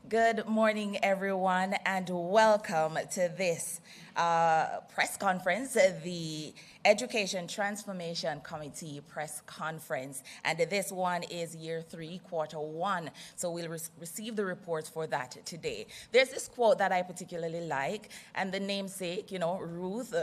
Good morning, everyone, and welcome to this press conference, the Education Transformation Committee press conference. And this one is year 3, quarter 1. So we'll receive the reports for that today. There's this quote that I particularly like, and the namesake, Ruth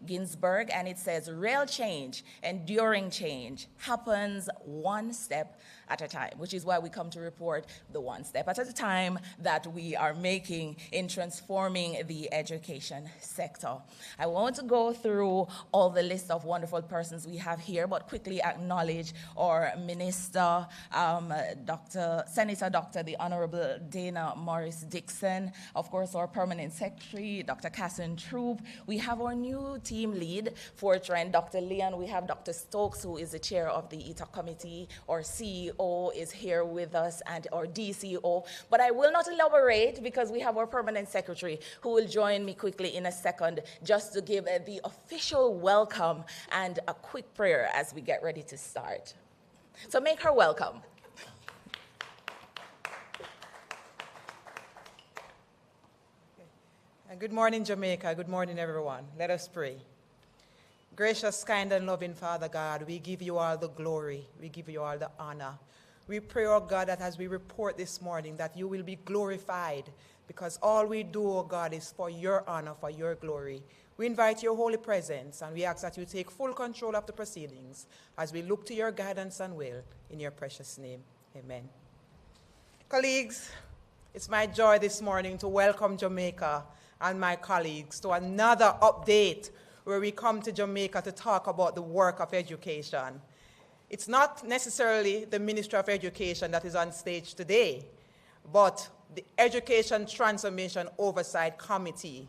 Ginsburg, and it says, real change, enduring change, happens one step at a time, which is why we come to report the one step at a time that we are making in transforming the education sector. I won't go through all the list of wonderful persons we have here, but quickly acknowledge our Minister, Senator Dr. the Honorable Dana Morris Dixon, of course our Permanent Secretary, Dr. Cassin Troop. We have our new team lead for Trend, Dr. Leon. We have Dr. Stokes, who is the chair of the ETOC committee. Our CEO is here with us, and our DCO. But I will not elaborate because we have our Permanent Secretary who will join me quickly in a second just to give the official welcome and a quick prayer as we get ready to start. So make her welcome. Good morning, Jamaica. Good morning, everyone. Let us pray. Gracious, kind, and loving Father God, we give you all the glory. We give you all the honor. We pray, oh God, that as we report this morning, that you will be glorified, because all we do, oh God, is for your honor, for your glory. We invite your holy presence, and we ask that you take full control of the proceedings as we look to your guidance and will. In your precious name, amen. Colleagues, it's my joy this morning to welcome Jamaica and my colleagues to another update where we come to Jamaica to talk about the work of education. It's not necessarily the Ministry of Education that is on stage today, but the Education Transformation Oversight Committee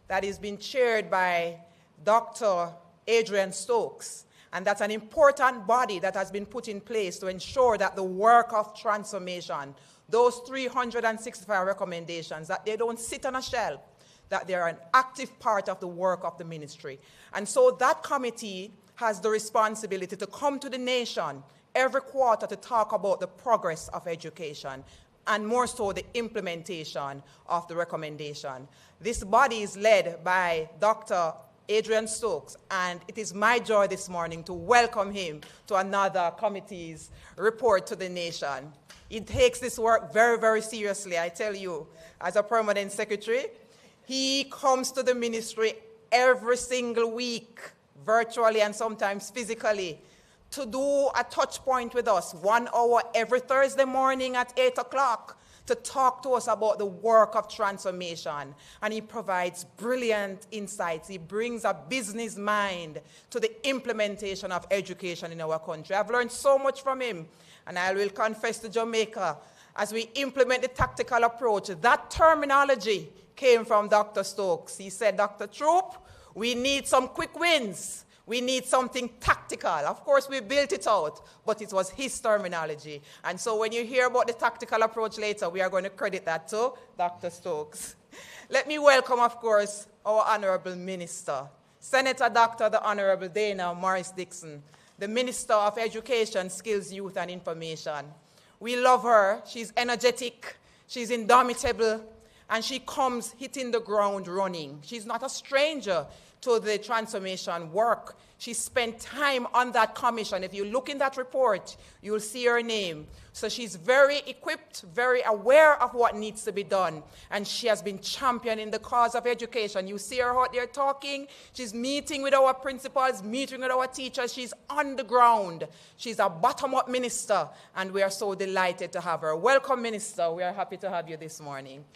that is being chaired by Dr. Adrian Stokes. And that's an important body that has been put in place to ensure that the work of transformation, those 365 recommendations, that they don't sit on a shelf, that they are an active part of the work of the ministry. And so that committee has the responsibility to come to the nation every quarter to talk about the progress of education, and more so the implementation of the recommendation. This body is led by Dr. Adrian Stokes, and it is my joy this morning to welcome him to another committee's report to the nation. He takes this work very, very seriously, I tell you. As a permanent secretary, he comes to the ministry every single week, virtually and sometimes physically, to do a touch point with us, 1 hour every Thursday morning at 8 o'clock, to talk to us about the work of transformation. And he provides brilliant insights. He brings a business mind to the implementation of education in our country. I've learned so much from him, and I will confess to Jamaica, as we implement the tactical approach, that terminology came from Dr. Stokes. He said, Dr. Troop, we need some quick wins. We need something tactical. Of course, we built it out, but it was his terminology. And so when you hear about the tactical approach later, we are going to credit that to Dr. Stokes. Let me welcome, of course, our Honorable Minister, Senator Dr. the Honorable Dana Morris Dixon, the Minister of Education, Skills, Youth, and Information. We love her. She's energetic. She's indomitable. And she comes hitting the ground running. She's not a stranger to the transformation work. She spent time on that commission. If you look in that report, you'll see her name. So she's very equipped, very aware of what needs to be done. And she has been championing the cause of education. You see her out there talking. She's meeting with our principals, meeting with our teachers. She's on the ground. She's a bottom-up minister, and we are so delighted to have her. Welcome, Minister. We are happy to have you this morning.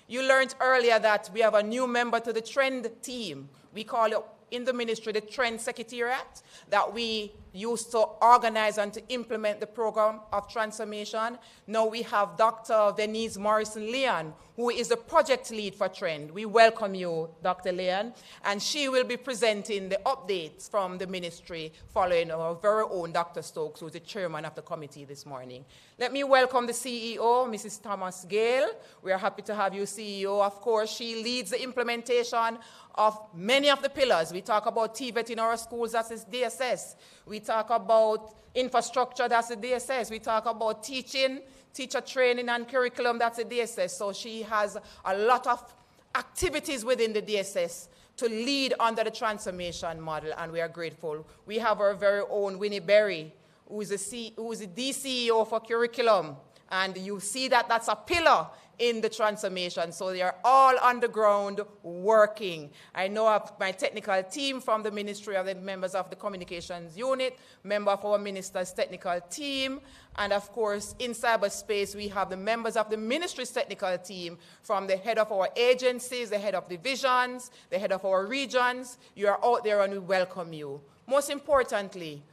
You learned earlier that we have a new member to the Trend team. We call it in the ministry the Trend Secretariat, that we used to organize and to implement the program of transformation. Now we have Dr. Denise Morrison-Leon, who is the project lead for Trend. We welcome you, Dr. Leon, and she will be presenting the updates from the ministry following our very own Dr. Stokes, who is the chairman of the committee this morning. Let me welcome the CEO, Mrs. Thomas Gale. We are happy to have you, CEO. Of course, she leads the implementation of many of the pillars. We talk about TVET in our schools, that's the DSS. We talk about infrastructure, that's the DSS. We talk about teaching teacher training and curriculum, that's the DSS. So she has a lot of activities within the DSS to lead under the transformation model, and we are grateful. We have our very own Winnie Berry, who is the DCEO for curriculum, and you see that that's a pillar in the transformation. So they are all on the ground working. I know of my technical team from the Ministerial, the members of the communications unit, member of our minister's technical team, and of course in cyberspace we have the members of the ministry's technical team, from the head of our agencies, the head of divisions, the head of our regions. You are out there and we welcome you. Most importantly,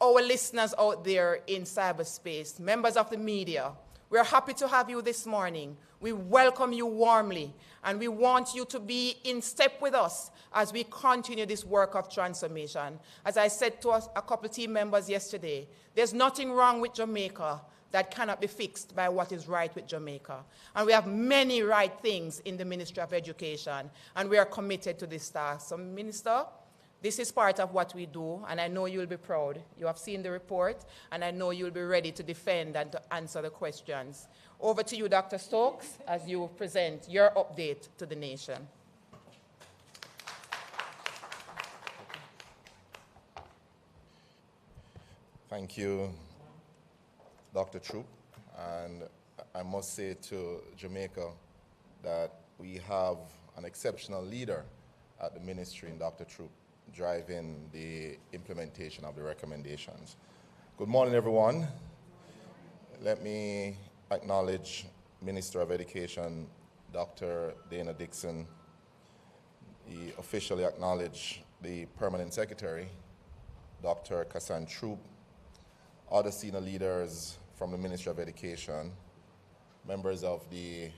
our listeners out there in cyberspace, members of the media, we are happy to have you this morning. We welcome you warmly, and we want you to be in step with us as we continue this work of transformation. As I said to us, a couple of team members yesterday, there's nothing wrong with Jamaica that cannot be fixed by what is right with Jamaica. And we have many right things in the Ministry of Education, and we are committed to this task. So, Minister, this is part of what we do, and I know you'll be proud. You have seen the report, and I know you'll be ready to defend and to answer the questions. Over to you, Dr. Stokes, as you present your update to the nation. Thank you, Dr. Troop. And I must say to Jamaica that we have an exceptional leader at the ministry in Dr. Troop, driving the implementation of the recommendations. Good morning, everyone. Let me acknowledge Minister of Education, Dr. Dana Dixon. He officially acknowledge the Permanent Secretary, Dr. Kassan Troop, other senior leaders from the Ministry of Education, members of the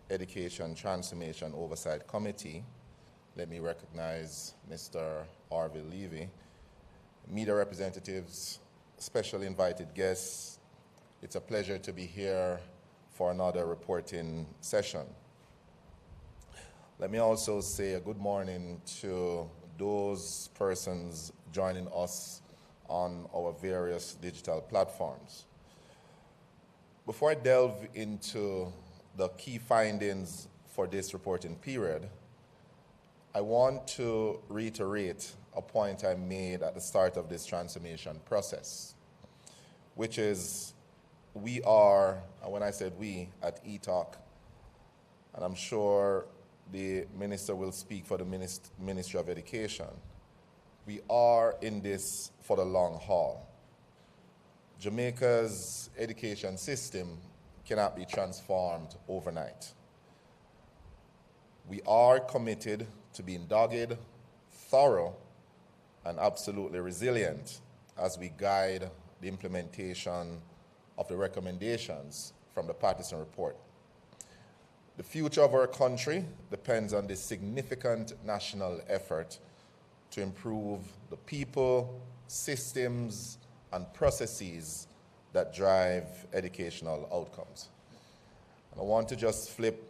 Education Transformation Oversight Committee. Let me recognize Mr. Orville Levy, media representatives, special invited guests. It's a pleasure to be here for another reporting session. Let me also say a good morning to those persons joining us on our various digital platforms. Before I delve into the key findings for this reporting period, I want to reiterate a point I made at the start of this transformation process, which is we are, and when I said we, at ETOC, and I'm sure the minister will speak for the Ministry of Education, we are in this for the long haul. Jamaica's education system cannot be transformed overnight. We are committed to being dogged, thorough, and absolutely resilient as we guide the implementation of the recommendations from the partisan report. The future of our country depends on this significant national effort to improve the people, systems, and processes that drive educational outcomes. And I want to just flip,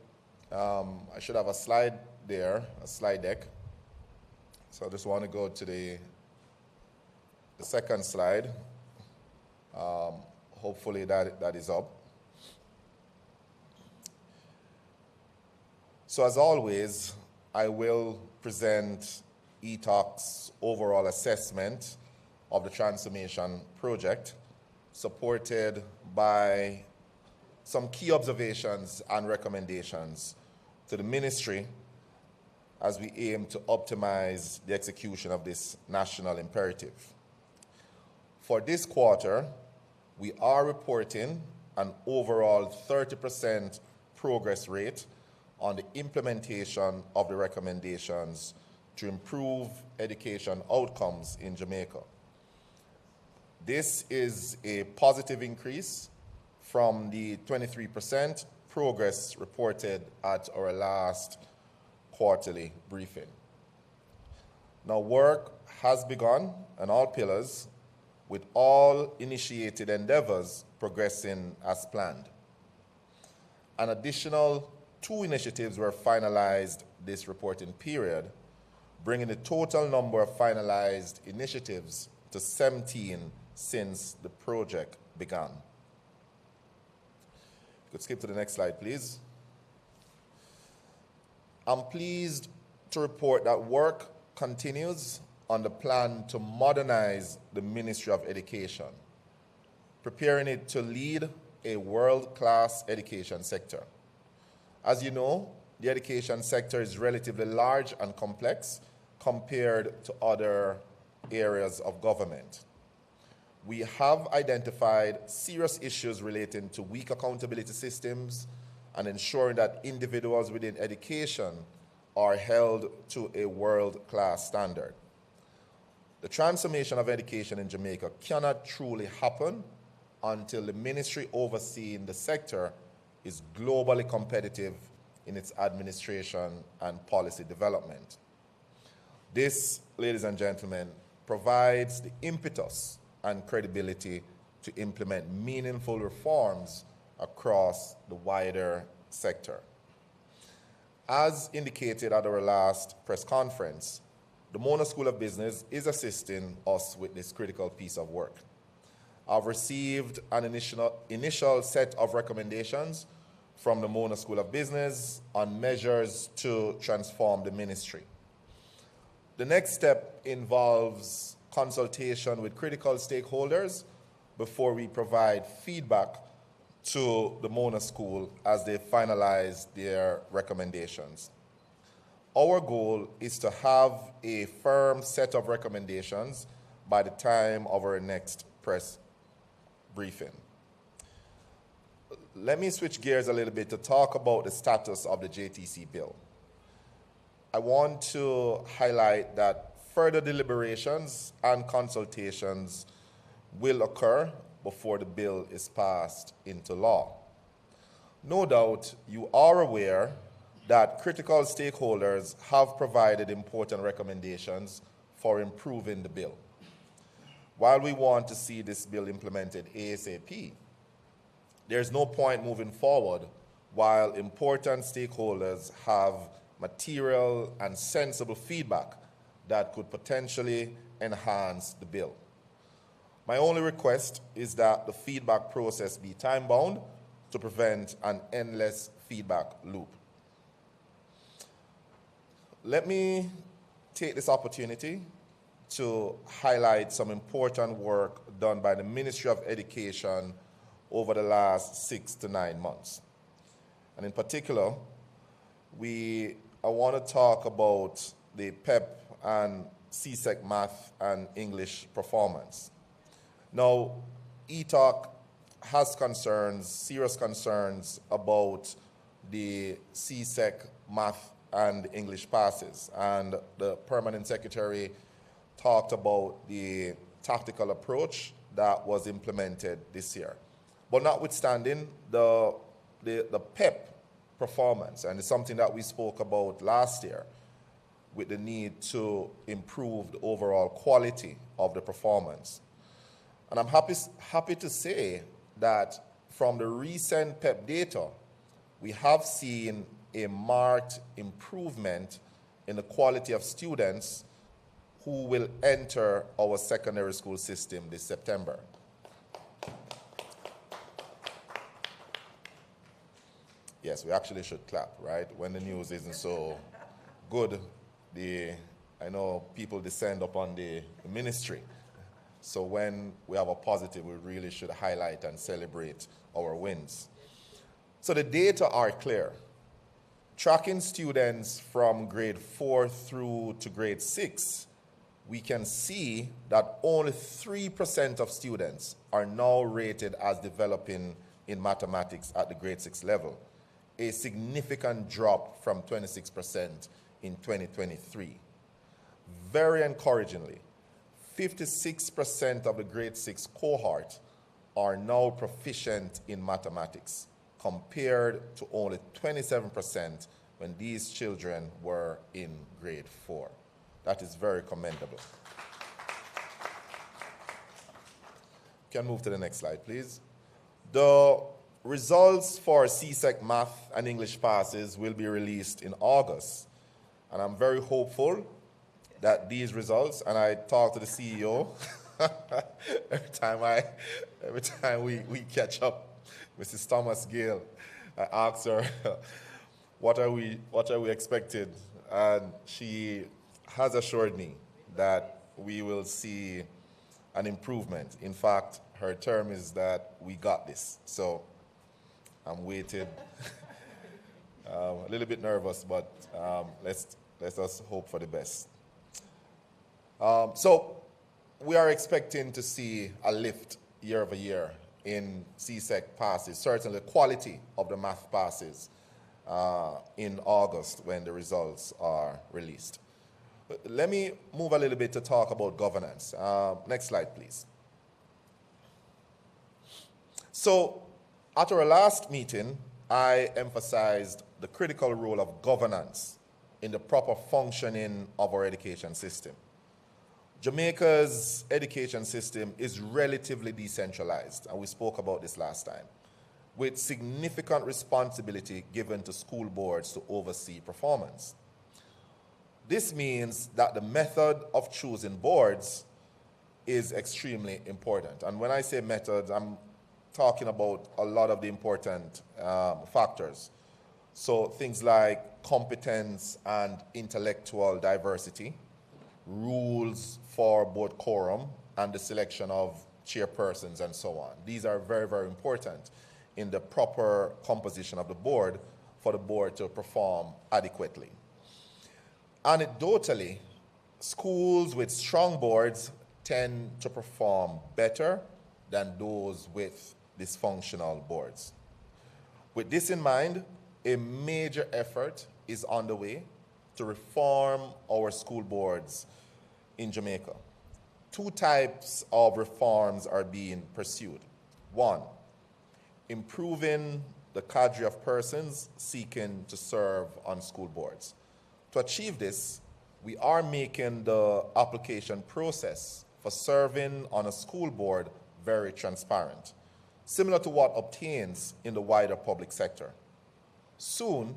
I should have a slide there, a slide deck. So I just want to go to the second slide. Hopefully that is up. So as always, I will present ETOC's overall assessment of the transformation project, supported by some key observations and recommendations to the ministry as we aim to optimize the execution of this national imperative. For this quarter, we are reporting an overall 30% progress rate on the implementation of the recommendations to improve education outcomes in Jamaica. This is a positive increase from the 23% progress reported at our last quarterly briefing. Now, work has begun on all pillars, with all initiated endeavors progressing as planned. An additional 2 initiatives were finalized this reporting period, bringing the total number of finalized initiatives to 17 since the project began. Could skip to the next slide, please. I'm pleased to report that work continues on the plan to modernize the Ministry of Education, preparing it to lead a world-class education sector. As you know, the education sector is relatively large and complex compared to other areas of government. We have identified serious issues relating to weak accountability systems and ensuring that individuals within education are held to a world-class standard. The transformation of education in Jamaica cannot truly happen until the ministry overseeing the sector is globally competitive in its administration and policy development. This, ladies and gentlemen, provides the impetus and credibility to implement meaningful reforms across the wider sector. As indicated at our last press conference, the Mona School of Business is assisting us with this critical piece of work. I've received an initial set of recommendations from the Mona School of Business on measures to transform the ministry. The next step involves consultation with critical stakeholders before we provide feedback to the Mona School as they finalize their recommendations. Our goal is to have a firm set of recommendations by the time of our next press briefing. Let me switch gears a little bit to talk about the status of the JTC bill. I want to highlight that further deliberations and consultations will occur before the bill is passed into law. No doubt you are aware that critical stakeholders have provided important recommendations for improving the bill. While we want to see this bill implemented ASAP, there's no point moving forward while important stakeholders have material and sensible feedback that could potentially enhance the bill. My only request is that the feedback process be time-bound to prevent an endless feedback loop. Let me take this opportunity to highlight some important work done by the Ministry of Education over the last 6 to 9 months. And in particular, I want to talk about the PEP and CSEC math and English performance. Now, ETOC has serious concerns about the CSEC math and English passes, and the Permanent Secretary talked about the tactical approach that was implemented this year. But notwithstanding the PEP performance, and it's something that we spoke about last year with the need to improve the overall quality of the performance. And I'm happy to say that from the recent PEP data, we have seen a marked improvement in the quality of students who will enter our secondary school system this September. Yes, we actually should clap, right? When the news isn't so good, I know people descend upon the ministry. So when we have a positive, we really should highlight and celebrate our wins. So the data are clear. Tracking students from grade 4 through to grade 6, we can see that only 3% of students are now rated as developing in mathematics at the grade 6 level, a significant drop from 26% in 2023. Very encouragingly, 56% of the grade 6 cohort are now proficient in mathematics, compared to only 27% when these children were in grade 4. That is very commendable. You can move to the next slide, please. The results for CSEC math and English passes will be released in August, and I'm very hopeful that these results, and I talk to the CEO every time we catch up Mrs. Thomas Gale. I asked her, what are we expected? And she has assured me that we will see an improvement. In fact, her term is that we got this. So I'm waiting. A little bit nervous, but let's us hope for the best. So we are expecting to see a lift year over year in CSEC passes, certainly the quality of the math passes in August when the results are released. Let me move a little bit to talk about governance. Next slide, please. So at our last meeting, I emphasized the critical role of governance in the proper functioning of our education system. Jamaica's education system is relatively decentralized, and we spoke about this last time, with significant responsibility given to school boards to oversee performance. This means that the method of choosing boards is extremely important. And when I say methods, I'm talking about a lot of the important factors. So things like competence and intellectual diversity, rules for board quorum, and the selection of chairpersons and so on. These are very, very important in the proper composition of the board for the board to perform adequately. Anecdotally, schools with strong boards tend to perform better than those with dysfunctional boards. With this in mind, a major effort is underway to reform our school boards in Jamaica. Two types of reforms are being pursued. One, improving the cadre of persons seeking to serve on school boards. To achieve this, we are making the application process for serving on a school board very transparent, similar to what obtains in the wider public sector. Soon,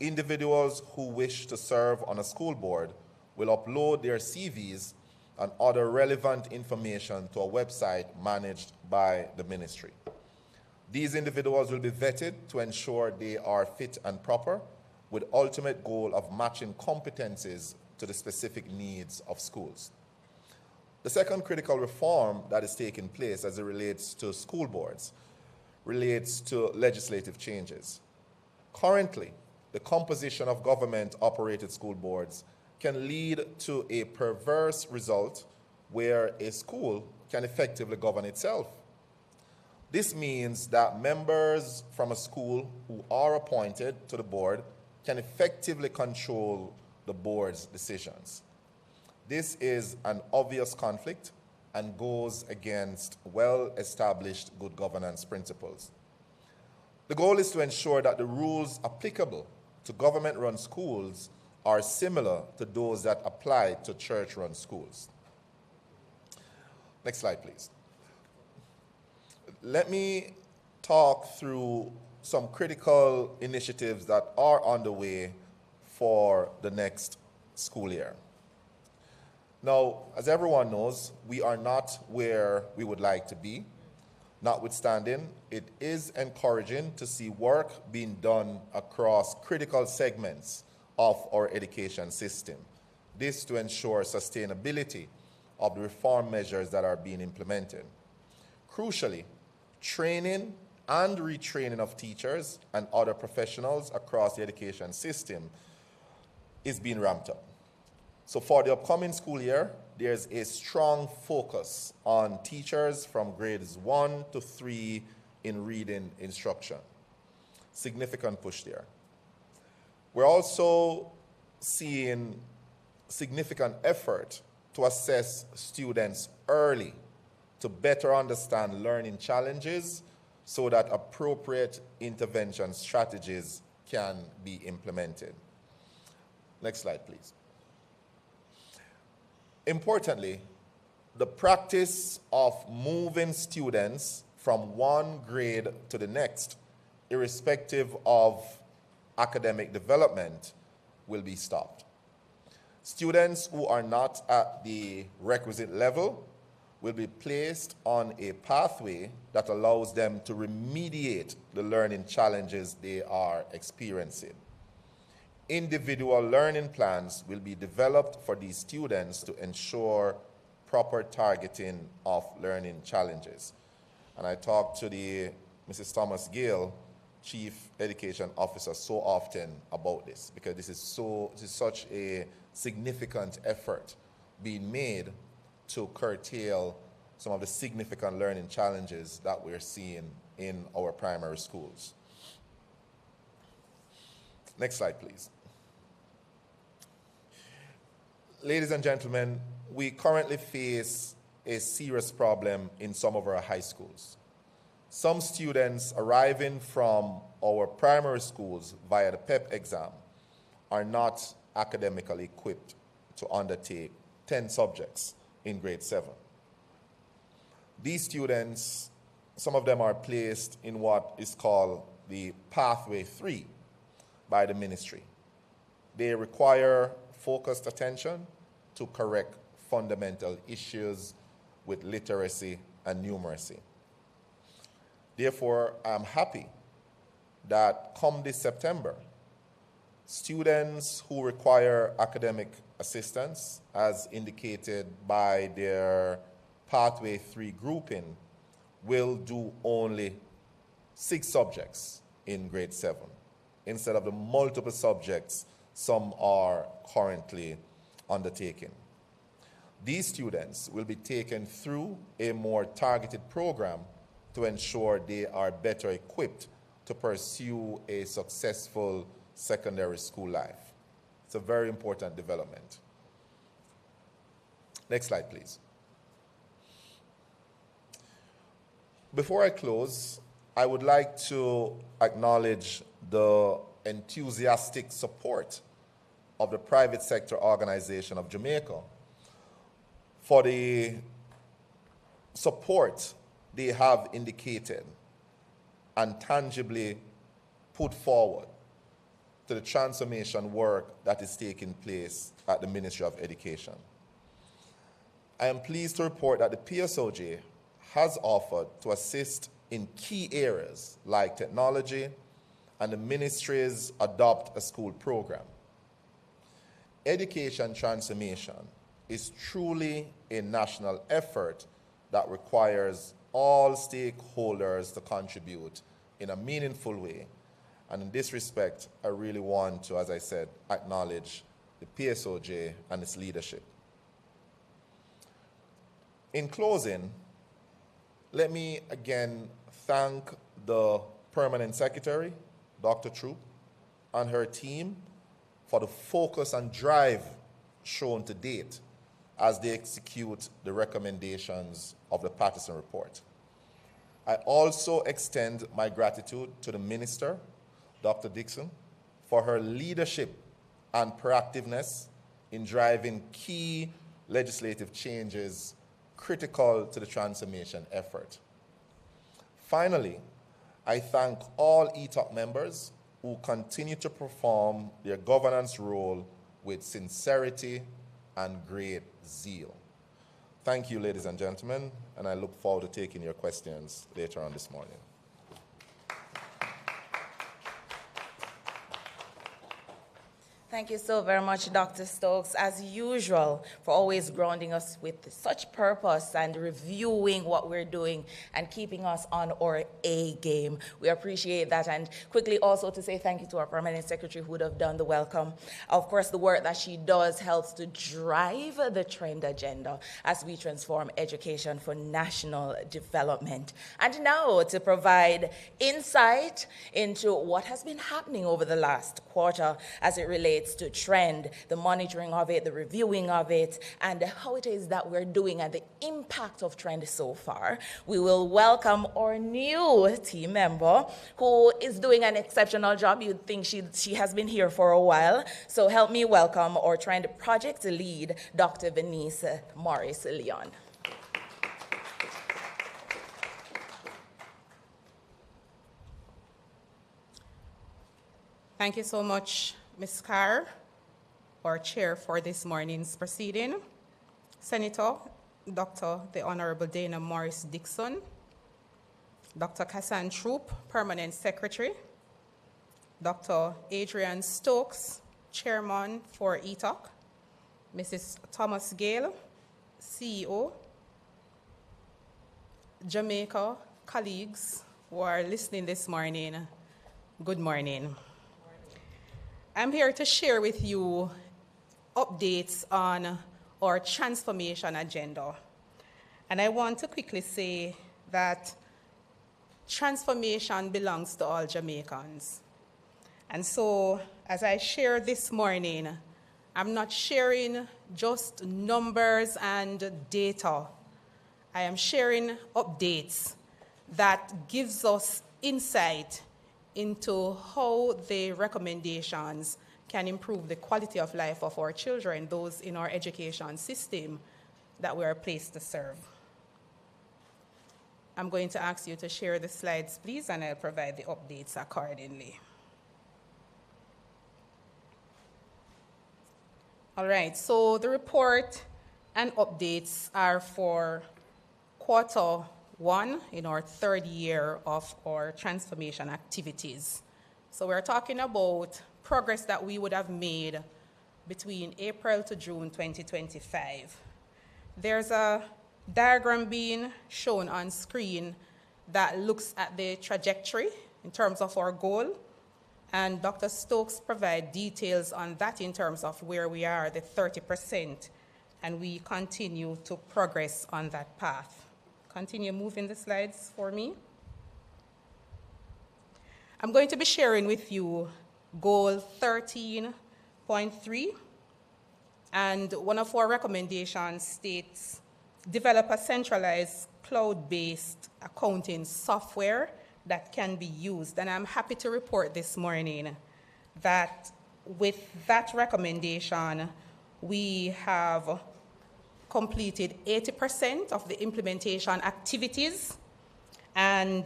individuals who wish to serve on a school board will upload their CVs and other relevant information to a website managed by the ministry. These individuals will be vetted to ensure they are fit and proper, with ultimate goal of matching competencies to the specific needs of schools. The second critical reform that is taking place as it relates to school boards relates to legislative changes. Currently, the composition of government-operated school boards can lead to a perverse result where a school can effectively govern itself. This means that members from a school who are appointed to the board can effectively control the board's decisions. This is an obvious conflict and goes against well-established good governance principles. The goal is to ensure that the rules applicable to government-run schools are similar to those that apply to church-run schools. Next slide, please. Let me talk through some critical initiatives that are underway for the next school year. Now, as everyone knows, we are not where we would like to be. Notwithstanding, it is encouraging to see work being done across critical segments of our education system. This to ensure sustainability of the reform measures that are being implemented. Crucially, training and retraining of teachers and other professionals across the education system is being ramped up. So for the upcoming school year, there's a strong focus on teachers from grades 1 to 3 in reading instruction. Significant push there. We're also seeing significant effort to assess students early to better understand learning challenges so that appropriate intervention strategies can be implemented. Next slide, please. Importantly, the practice of moving students from one grade to the next, irrespective of academic development, will be stopped. Students who are not at the requisite level will be placed on a pathway that allows them to remediate the learning challenges they are experiencing. Individual learning plans will be developed for these students to ensure proper targeting of learning challenges. And I talk to the Mrs. Thomas Gale, Chief Education Officer, so often about this, because this is such a significant effort being made to curtail some of the significant learning challenges that we're seeing in our primary schools. Next slide, please. Ladies and gentlemen, we currently face a serious problem in some of our high schools. Some students arriving from our primary schools via the PEP exam are not academically equipped to undertake 10 subjects in grade 7. These students, some of them are placed in what is called the Pathway 3 by the ministry. They require focused attention to correct fundamental issues with literacy and numeracy. Therefore, I'm happy that come this September, students who require academic assistance, as indicated by their Pathway 3 grouping, will do only 6 subjects in grade 7, instead of the multiple subjects some are currently undertaking. These students will be taken through a more targeted program to ensure they are better equipped to pursue a successful secondary school life. It's a very important development. Next slide, please. Before I close, I would like to acknowledge the enthusiastic support of the private sector organization of Jamaica for the support they have indicated and tangibly put forward to the transformation work that is taking place at the Ministry of Education. I am pleased to report that the PSOJ has offered to assist in key areas like technology and the ministry's Adopt a School program. Education transformation is truly a national effort that requires all stakeholders to contribute in a meaningful way. And in this respect, I really want to, as I said, acknowledge the PSOJ and its leadership. In closing, let me again thank the Permanent Secretary, Dr. Troop, and her team for the focus and drive shown to date as they execute the recommendations of the Patterson Report. I also extend my gratitude to the Minister, Dr. Dixon, for her leadership and proactiveness in driving key legislative changes critical to the transformation effort. Finally, I thank all ETOC members who continue to perform their governance role with sincerity and great zeal. Thank you, ladies and gentlemen, and I look forward to taking your questions later on this morning. Thank you so very much, Dr. Stokes, as usual, for always grounding us with such purpose and reviewing what we're doing and keeping us on our A game. We appreciate that. And quickly also to say thank you to our Permanent Secretary who would have done the welcome. Of course, the work that she does helps to drive the trend agenda as we transform education for national development. And now to provide insight into what has been happening over the last quarter as it relates to trend, the monitoring of it, the reviewing of it, and how it is that we're doing and the impact of trend so far. We will welcome our new team member who is doing an exceptional job. You'd think she has been here for a while. So help me welcome our trend project lead, Dr. Venice Morris-Leon. Thank you so much, Ms. Carr, our chair for this morning's proceeding. Senator, Dr. the Honorable Dana Morris Dixon, Dr. Kassan Troop, Permanent Secretary, Dr. Adrian Stokes, Chairman for ETOC, Mrs. Thomas Gale, CEO, Jamaica colleagues who are listening this morning, good morning. I'm here to share with you updates on our transformation agenda. And I want to quickly say that transformation belongs to all Jamaicans. And so, as I share this morning, I'm not sharing just numbers and data. I am sharing updates that gives us insight into how the recommendations can improve the quality of life of our children, those in our education system that we are placed to serve. I'm going to ask you to share the slides, please, and I'll provide the updates accordingly. All right, so the report and updates are for Q1 in our third year of our transformation activities. So we're talking about progress that we would have made between April to June 2025. There's a diagram being shown on screen that looks at the trajectory in terms of our goal, and Dr. Stokes provides details on that in terms of where we are, the 30%, and we continue to progress on that path. Continue moving the slides for me. I'm going to be sharing with you goal 13.3, and one of our recommendations states, develop a centralized cloud-based accounting software that can be used. And I'm happy to report this morning that with that recommendation, we have completed 80% of the implementation activities, and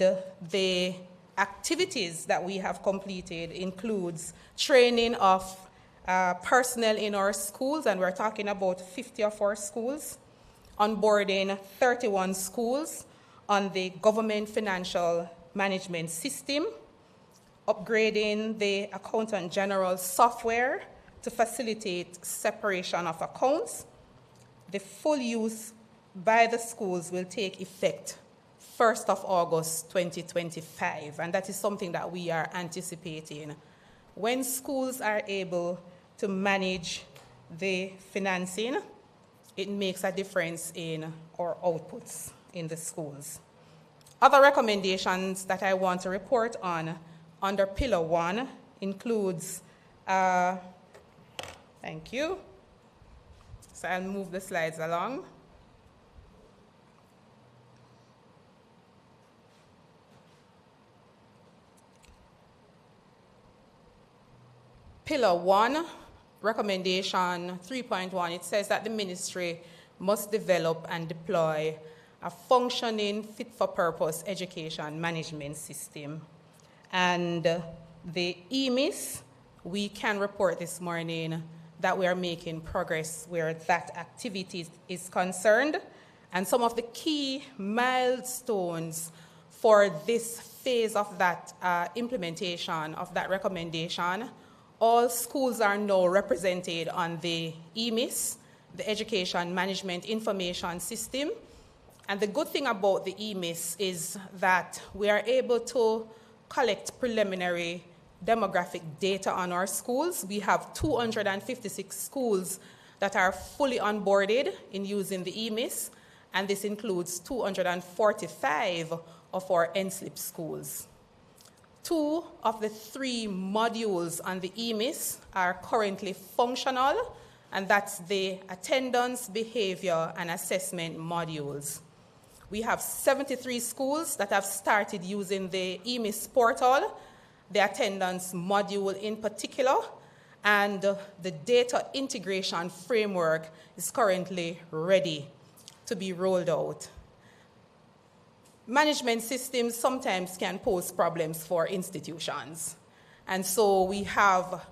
the activities that we have completed includes training of personnel in our schools, and we're talking about 50 of our schools, onboarding 31 schools on the government financial management system, upgrading the Accountant General software to facilitate separation of accounts. The full use by the schools will take effect 1st of August 2025, and that is something that we are anticipating. When schools are able to manage the financing, it makes a difference in our outputs in the schools. Other recommendations that I want to report on under Pillar 1 includes, thank you. So I'll move the slides along. Pillar 1, recommendation 3.1, it says that the ministry must develop and deploy a functioning fit-for-purpose education management system. And the EMIS, we can report this morning that we are making progress where that activity is concerned. And some of the key milestones for this phase of that implementation of that recommendation, all schools are now represented on the EMIS, the Education Management Information System. And the good thing about the EMIS is that we are able to collect preliminary demographic data on our schools. We have 256 schools that are fully onboarded in using the EMIS, and this includes 245 of our NSLIP schools. 2 of the 3 modules on the EMIS are currently functional, and that's the attendance, behavior, and assessment modules. We have 73 schools that have started using the EMIS portal, the attendance module in particular, and the data integration framework is currently ready to be rolled out. Management systems sometimes can pose problems for institutions. And so we have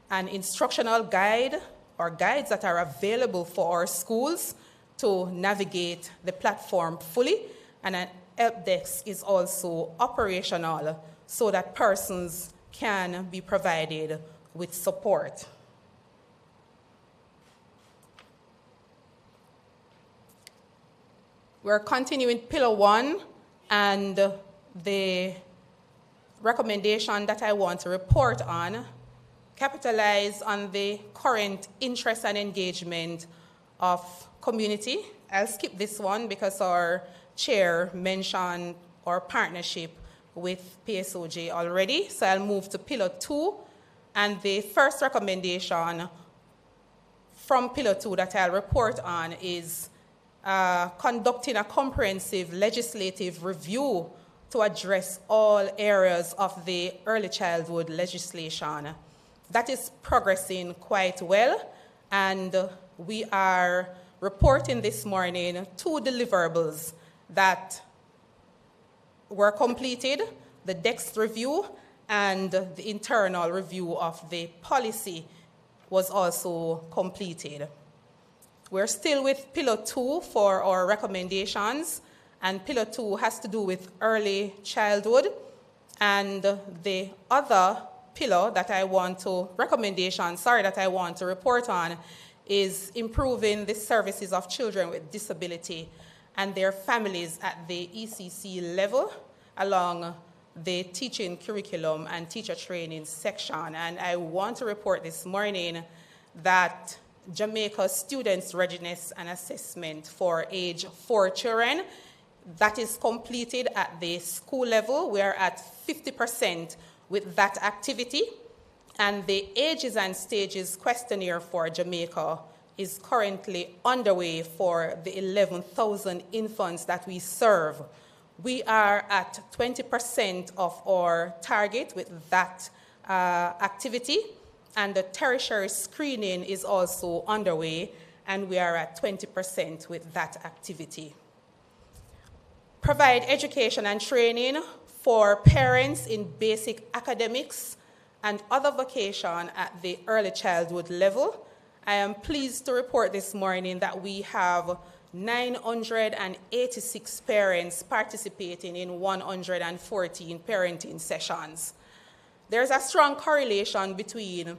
an instructional guide or guides that are available for our schools to navigate the platform fully, and an help desk is also operational so that persons can be provided with support. We're continuing Pillar 1, and the recommendation that I want to report on capitalize on the current interest and engagement of community. I'll skip this one because our chair mentioned our partnership with PSOJ already. So I'll move to Pillar 2, and the first recommendation from Pillar 2 that I'll report on is conducting a comprehensive legislative review to address all areas of the early childhood legislation. That is progressing quite well, and we are reporting this morning 2 deliverables that were completed: the DEX review and the internal review of the policy was also completed. We're still with Pillar 2 for our recommendations, and Pillar 2 has to do with early childhood. And the other pillar that I want to report on is improving the services of children with disability and their families at the ECC level along the teaching curriculum and teacher training section. And I want to report this morning that Jamaica Students' Readiness and Assessment for age 4 children, that is completed at the school level. We are at 50% with that activity. And the Ages and Stages questionnaire for Jamaica is currently underway for the 11,000 infants that we serve. We are at 20% of our target with that activity. And the tertiary screening is also underway, and we are at 20% with that activity. Provide education and training for parents in basic academics and other vocation at the early childhood level. I am pleased to report this morning that we have 986 parents participating in 114 parenting sessions. There's a strong correlation between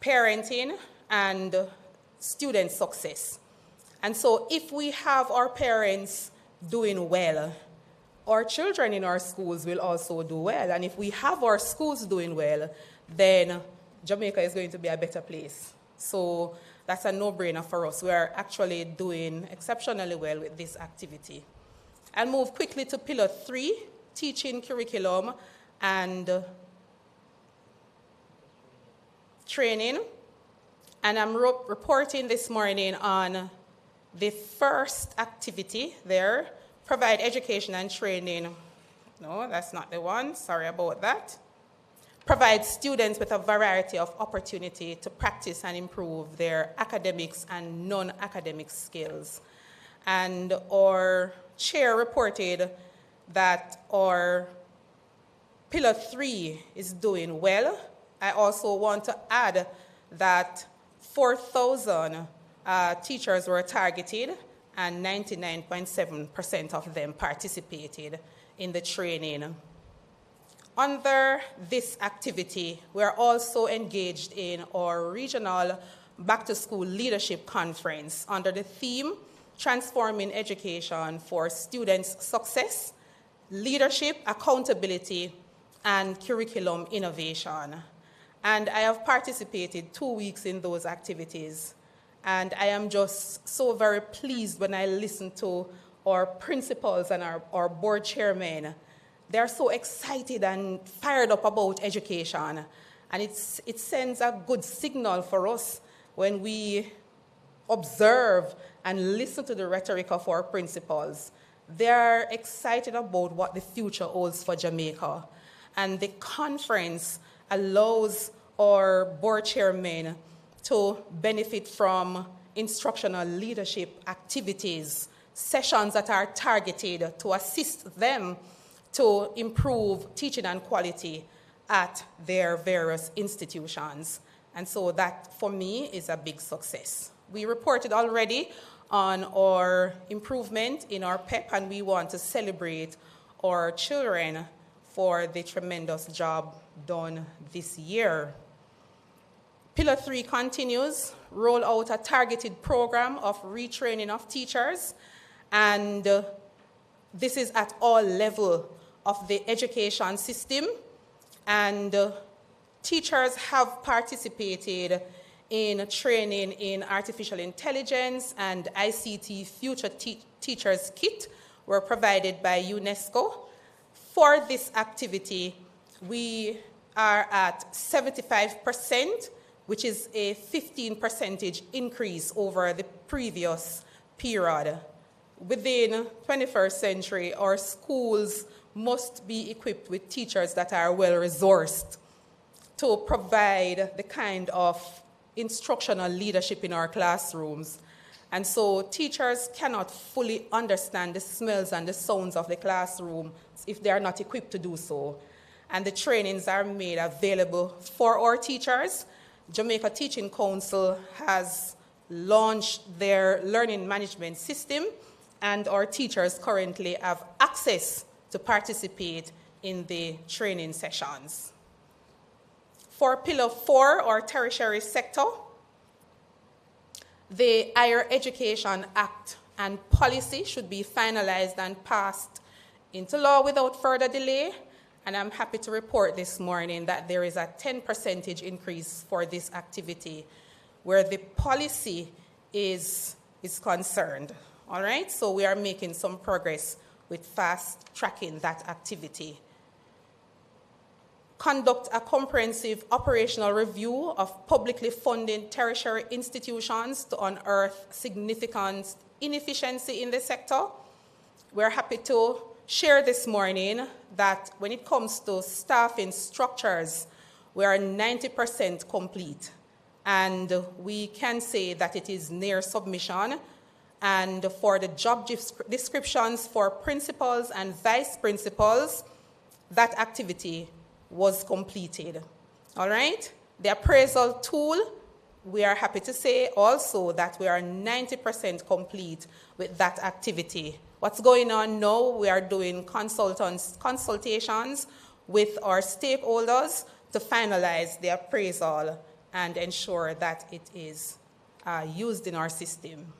parenting and student success. And so if we have our parents doing well, our children in our schools will also do well. And if we have our schools doing well, then Jamaica is going to be a better place. So that's a no-brainer for us. We are actually doing exceptionally well with this activity. I'll move quickly to Pillar 3, teaching curriculum and training, and I'm reporting this morning on the first activity there, provide education and training. No, that's not the one, sorry about that. Provide students with a variety of opportunity to practice and improve their academics and non-academic skills. And our chair reported that our Pillar 3 is doing well. I also want to add that 4,000 teachers were targeted, and 99.7% of them participated in the training. Under this activity, we're also engaged in our regional back-to-school leadership conference under the theme, Transforming Education for Students' Success, Leadership, Accountability, and Curriculum Innovation. And I have participated 2 weeks in those activities. And I am just so very pleased when I listen to our principals and our board chairmen. They're so excited and fired up about education. And it sends a good signal for us when we observe and listen to the rhetoric of our principals. They're excited about what the future holds for Jamaica. And the conference allows our board chairmen to benefit from instructional leadership activities, sessions that are targeted to assist them to improve teaching and quality at their various institutions. And so that, for me, is a big success. We reported already on our improvement in our PEP, and we want to celebrate our children for the tremendous job done this year. Pillar 3 continues, roll out a targeted program of retraining of teachers, and this is at all levels of the education system, and teachers have participated in training in artificial intelligence, and ICT Future Teachers Kit were provided by UNESCO. For this activity, we are at 75%, which is a 15% increase over the previous period. Within 21st century, our schools must be equipped with teachers that are well-resourced to provide the kind of instructional leadership in our classrooms. And so teachers cannot fully understand the smells and the sounds of the classroom if they are not equipped to do so. And the trainings are made available for our teachers. Jamaica Teaching Council has launched their learning management system, and our teachers currently have access to participate in the training sessions. For Pillar 4, or tertiary sector, the Higher Education Act and policy should be finalized and passed into law without further delay. And I'm happy to report this morning that there is a 10% increase for this activity where the policy is concerned. All right, so we are making some progress with fast tracking that activity. Conduct a comprehensive operational review of publicly funded tertiary institutions to unearth significant inefficiency in the sector. We're happy to share this morning that when it comes to staffing structures, we are 90% complete. And we can say that it is near submission. And for the job descriptions for principals and vice principals, that activity was completed. All right? The appraisal tool, we are happy to say also that we are 90% complete with that activity. What's going on now? We are doing consultations with our stakeholders to finalize the appraisal and ensure that it is used in our system.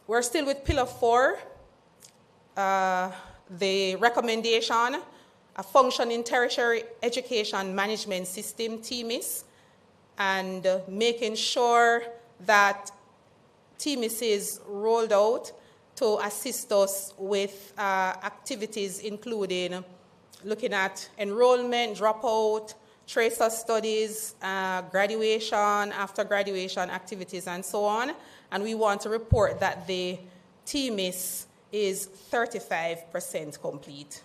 We're still with Pillar 4. The recommendation, a functioning tertiary education management system, TMIS, and making sure that TMIS is rolled out to assist us with activities including looking at enrollment, dropout, tracer studies, graduation, after graduation activities, and so on. And we want to report that the TMIS is 35% complete.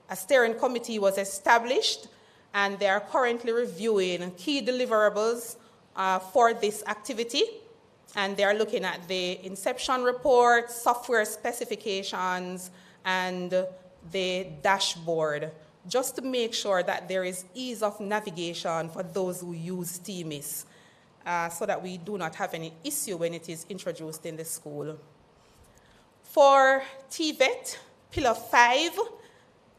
A steering committee was established, and they are currently reviewing key deliverables for this activity. And they are looking at the inception report, software specifications, and the dashboard, just to make sure that there is ease of navigation for those who use TMIS, so that we do not have any issue when it is introduced in the school. For TVET, Pillar 5,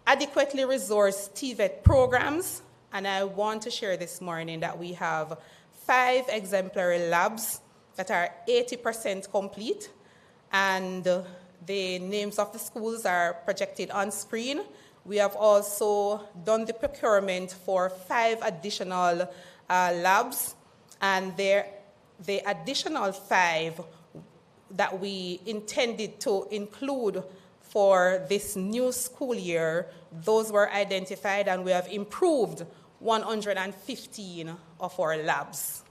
adequately resourced TVET programs, and I want to share this morning that we have 5 exemplary labs that are 80% complete, and the names of the schools are projected on screen. We have also done the procurement for 5 additional labs, and the additional 5 that we intended to include for this new school year, those were identified, and we have improved 115 of our labs.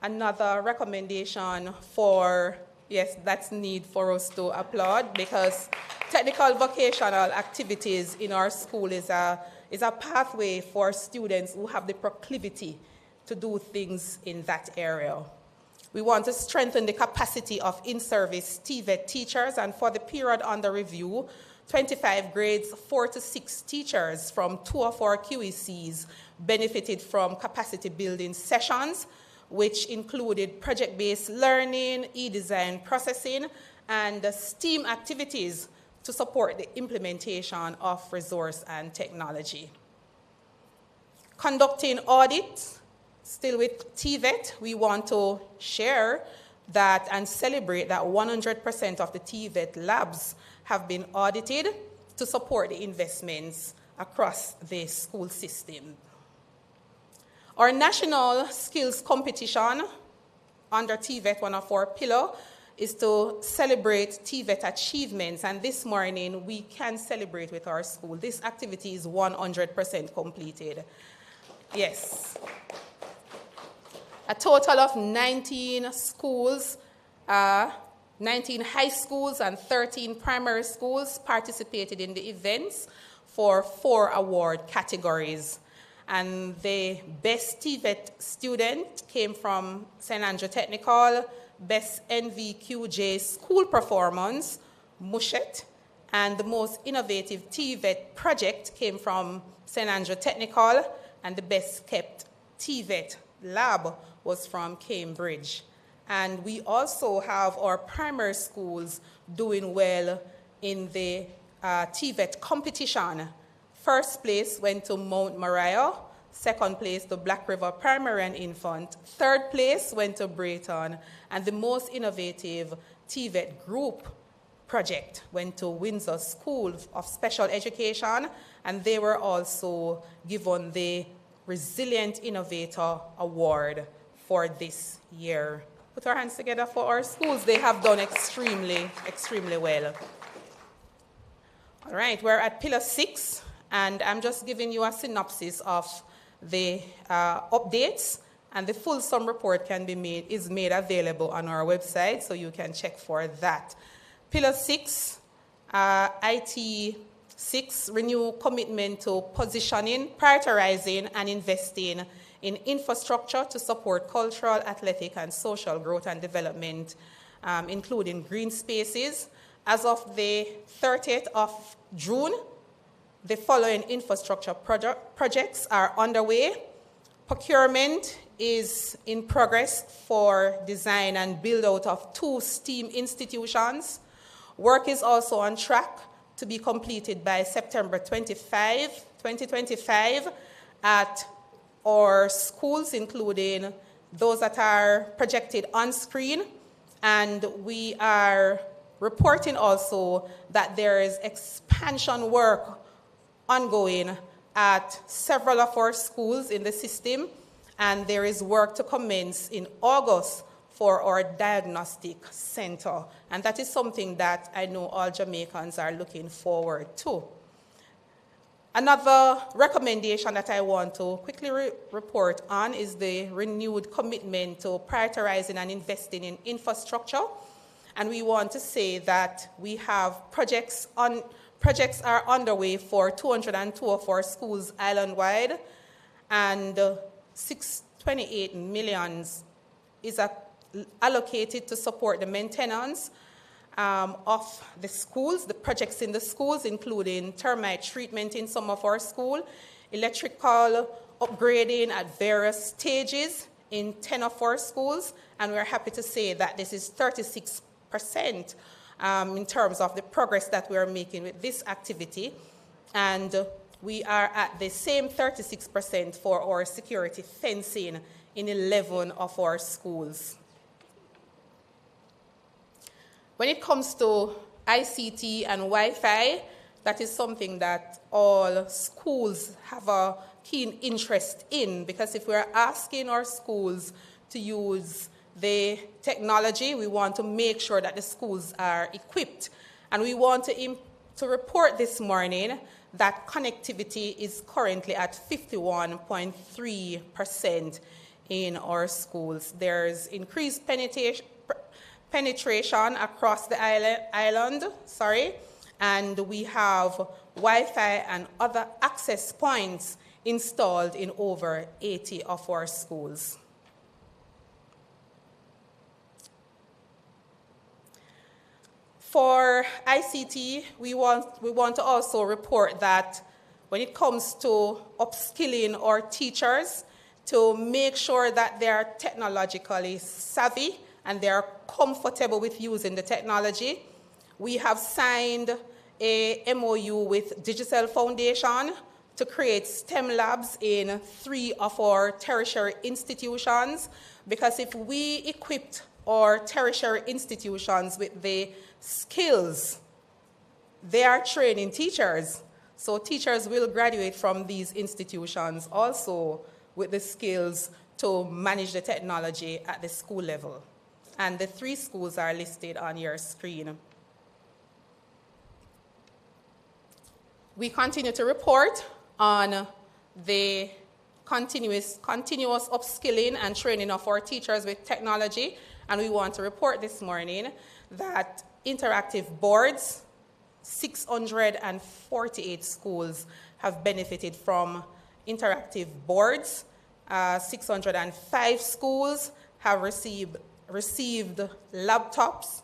Another recommendation for, yes, that's need for us to applaud, because technical vocational activities in our school is a pathway for students who have the proclivity to do things in that area. We want to strengthen the capacity of in-service TVET teachers, and for the period under review, 25 grades 4 to 6 teachers from 2 of our QECs benefited from capacity building sessions. which included project-based learning, e-design processing, and STEAM activities to support the implementation of resource and technology. Conducting audits, still with TVET, we want to share that and celebrate that 100% of the TVET labs have been audited to support the investments across the school system. Our national skills competition under TVET, one of our pillars, is to celebrate TVET achievements, and this morning we can celebrate with our school. This activity is 100% completed. Yes. A total of 19 schools, 19 high schools and 13 primary schools participated in the events for 4 award categories. And the best TVET student came from St. Andrew Technical, best NVQJ school performance, Mushet, and the most innovative TVET project came from St. Andrew Technical, and the best kept TVET lab was from Cambridge. And we also have our primary schools doing well in the TVET competition. First place went to Mount Moriah, second place to Black River Primary and Infant, third place went to Brayton, and the most innovative TVET group project went to Windsor School of Special Education, and they were also given the Resilient Innovator Award for this year. Put our hands together for our schools. They have done extremely, extremely well. All right, we're at Pillar 6, and I'm just giving you a synopsis of the updates, and the full sum report is made available on our website, so you can check for that. Pillar 6, IT 6, renew commitment to positioning, prioritizing, and investing in infrastructure to support cultural, athletic, and social growth and development, including green spaces. As of the 30th of June, the following infrastructure projects are underway. Procurement is in progress for design and build out of 2 STEAM institutions. Work is also on track to be completed by September 25, 2025 at our schools, including those that are projected on screen. And we are reporting also that there is expansion work ongoing at several of our schools in the system, and there is work to commence in August for our diagnostic center. And that is something that I know all Jamaicans are looking forward to. Another recommendation that I want to quickly report on is the renewed commitment to prioritizing and investing in infrastructure. And we want to say that we have projects are underway for 202 of our schools island-wide, and 628 million is allocated to support the maintenance of the schools, the projects in the schools, including termite treatment in some of our schools, electrical upgrading at various stages in 10 of our schools, and we're happy to say that this is 36% in terms of the progress that we are making with this activity. And we are at the same 36% for our security fencing in 11 of our schools. When it comes to ICT and Wi-Fi, that is something that all schools have a keen interest in, because if we're asking our schools to use the technology, we want to make sure that the schools are equipped. And we want to report this morning that connectivity is currently at 51.3% in our schools. There's increased penetration across the island, and we have Wi-Fi and other access points installed in over 80 of our schools. For ICT, we want to also report that when it comes to upskilling our teachers, to make sure that they are technologically savvy and they are comfortable with using the technology. We have signed a MOU with Digital Foundation to create STEM labs in 3 of our tertiary institutions, because if we equipped our tertiary institutions with the skills, they are training teachers. So teachers will graduate from these institutions also with the skills to manage the technology at the school level. And the 3 schools are listed on your screen. We continue to report on the continuous upskilling and training of our teachers with technology. And we want to report this morning that interactive boards, 648 schools have benefited from interactive boards. 605 schools have received laptops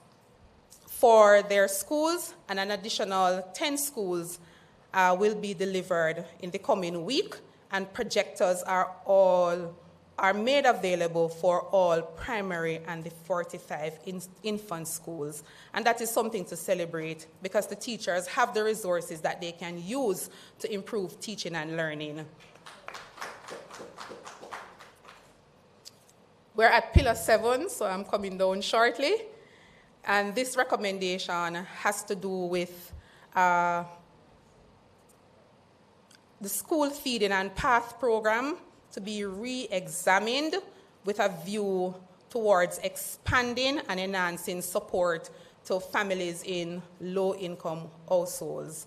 for their schools, and an additional 10 schools will be delivered in the coming week, and projectors are made available for all primary and the 45 infant schools. And that is something to celebrate, because the teachers have the resources that they can use to improve teaching and learning. We're at Pillar 7, so I'm coming down shortly. And this recommendation has to do with the school feeding and path program to be re-examined with a view towards expanding and enhancing support to families in low-income households.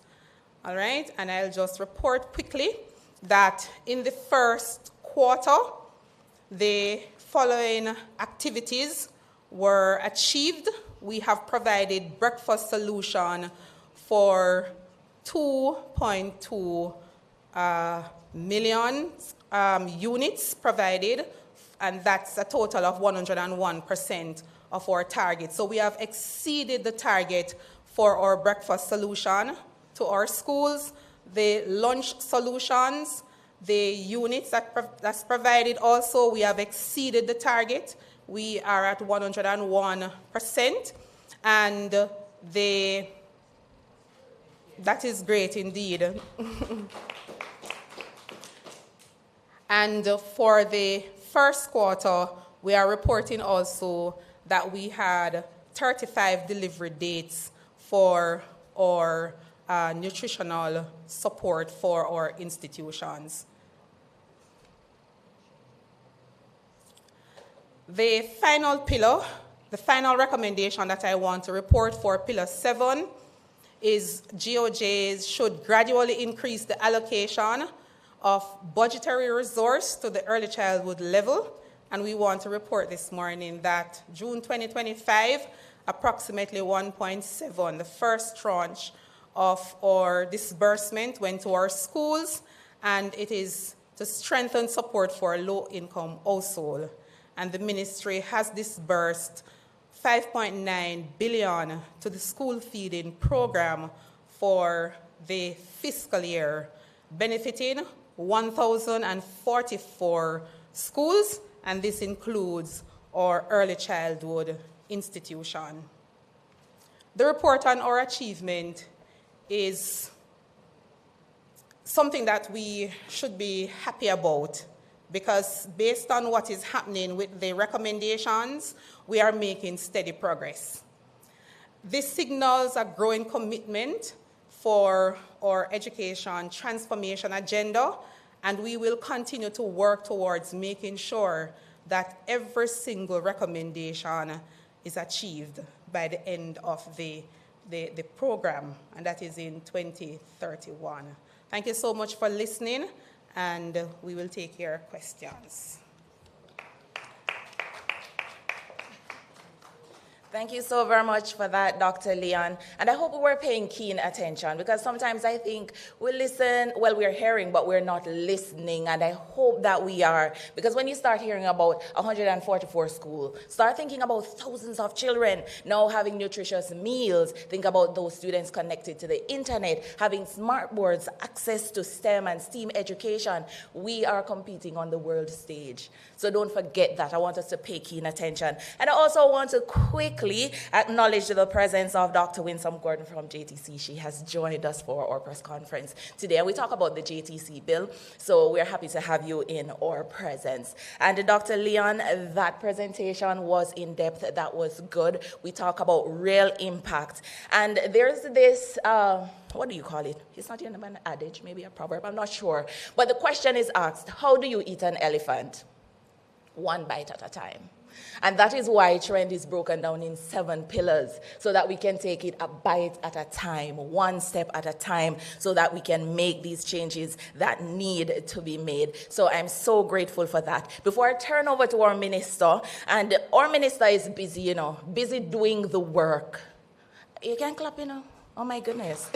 All right, and I'll just report quickly that in the first quarter, the following activities were achieved. We have provided breakfast solution for 2.2 million units provided, and that's a total of 101% of our target. So we have exceeded the target for our breakfast solution to our schools. The lunch solutions, the units that's provided also, we have exceeded the target. We are at 101%, and that is great indeed. And for the first quarter, we are reporting also that we had 35 delivery dates for our nutritional support for our institutions. The final pillar, the final recommendation that I want to report for Pillar 7 is GOJs should gradually increase the allocation of budgetary resource to the early childhood level. And we want to report this morning that June 2025, approximately 1.7, the first tranche of our disbursement went to our schools, and it is to strengthen support for a low-income household. And the ministry has disbursed 5.9 billion to the school feeding program for the fiscal year, benefiting 1,044 schools, and this includes our early childhood institution. The report on our achievement is something that we should be happy about, because based on what is happening with the recommendations, we are making steady progress. This signals a growing commitment for our education transformation agenda, and we will continue to work towards making sure that every single recommendation is achieved by the end of the program, and that is in 2031. Thank you so much for listening, and we will take your questions. Thank you so very much for that, Dr. Leon. And I hope we're paying keen attention, because sometimes I think we listen, well, we're hearing, but we're not listening. And I hope that we are, because when you start hearing about 144 schools, start thinking about thousands of children now having nutritious meals. Think about those students connected to the internet, having smart boards, access to STEM and STEAM education. We are competing on the world stage. So don't forget that. I want us to pay keen attention. And I also want to quickly acknowledge the presence of Dr. Winsome Gordon from JTC. She has joined us for our press conference today. And we talk about the JTC bill. So we're happy to have you in our presence. And Dr. Leon, that presentation was in depth. That was good. We talk about real impact. And there's this, what do you call it? It's not even an adage, maybe a proverb, I'm not sure. But the question is asked, how do you eat an elephant? One bite at a time. And that is why Trend is broken down in 7 pillars, so that we can take it a bite at a time, one step at a time, so that we can make these changes that need to be made. So I'm so grateful for that. Before I turn over to our minister, and our minister is busy, busy doing the work. You can clap, Oh my goodness.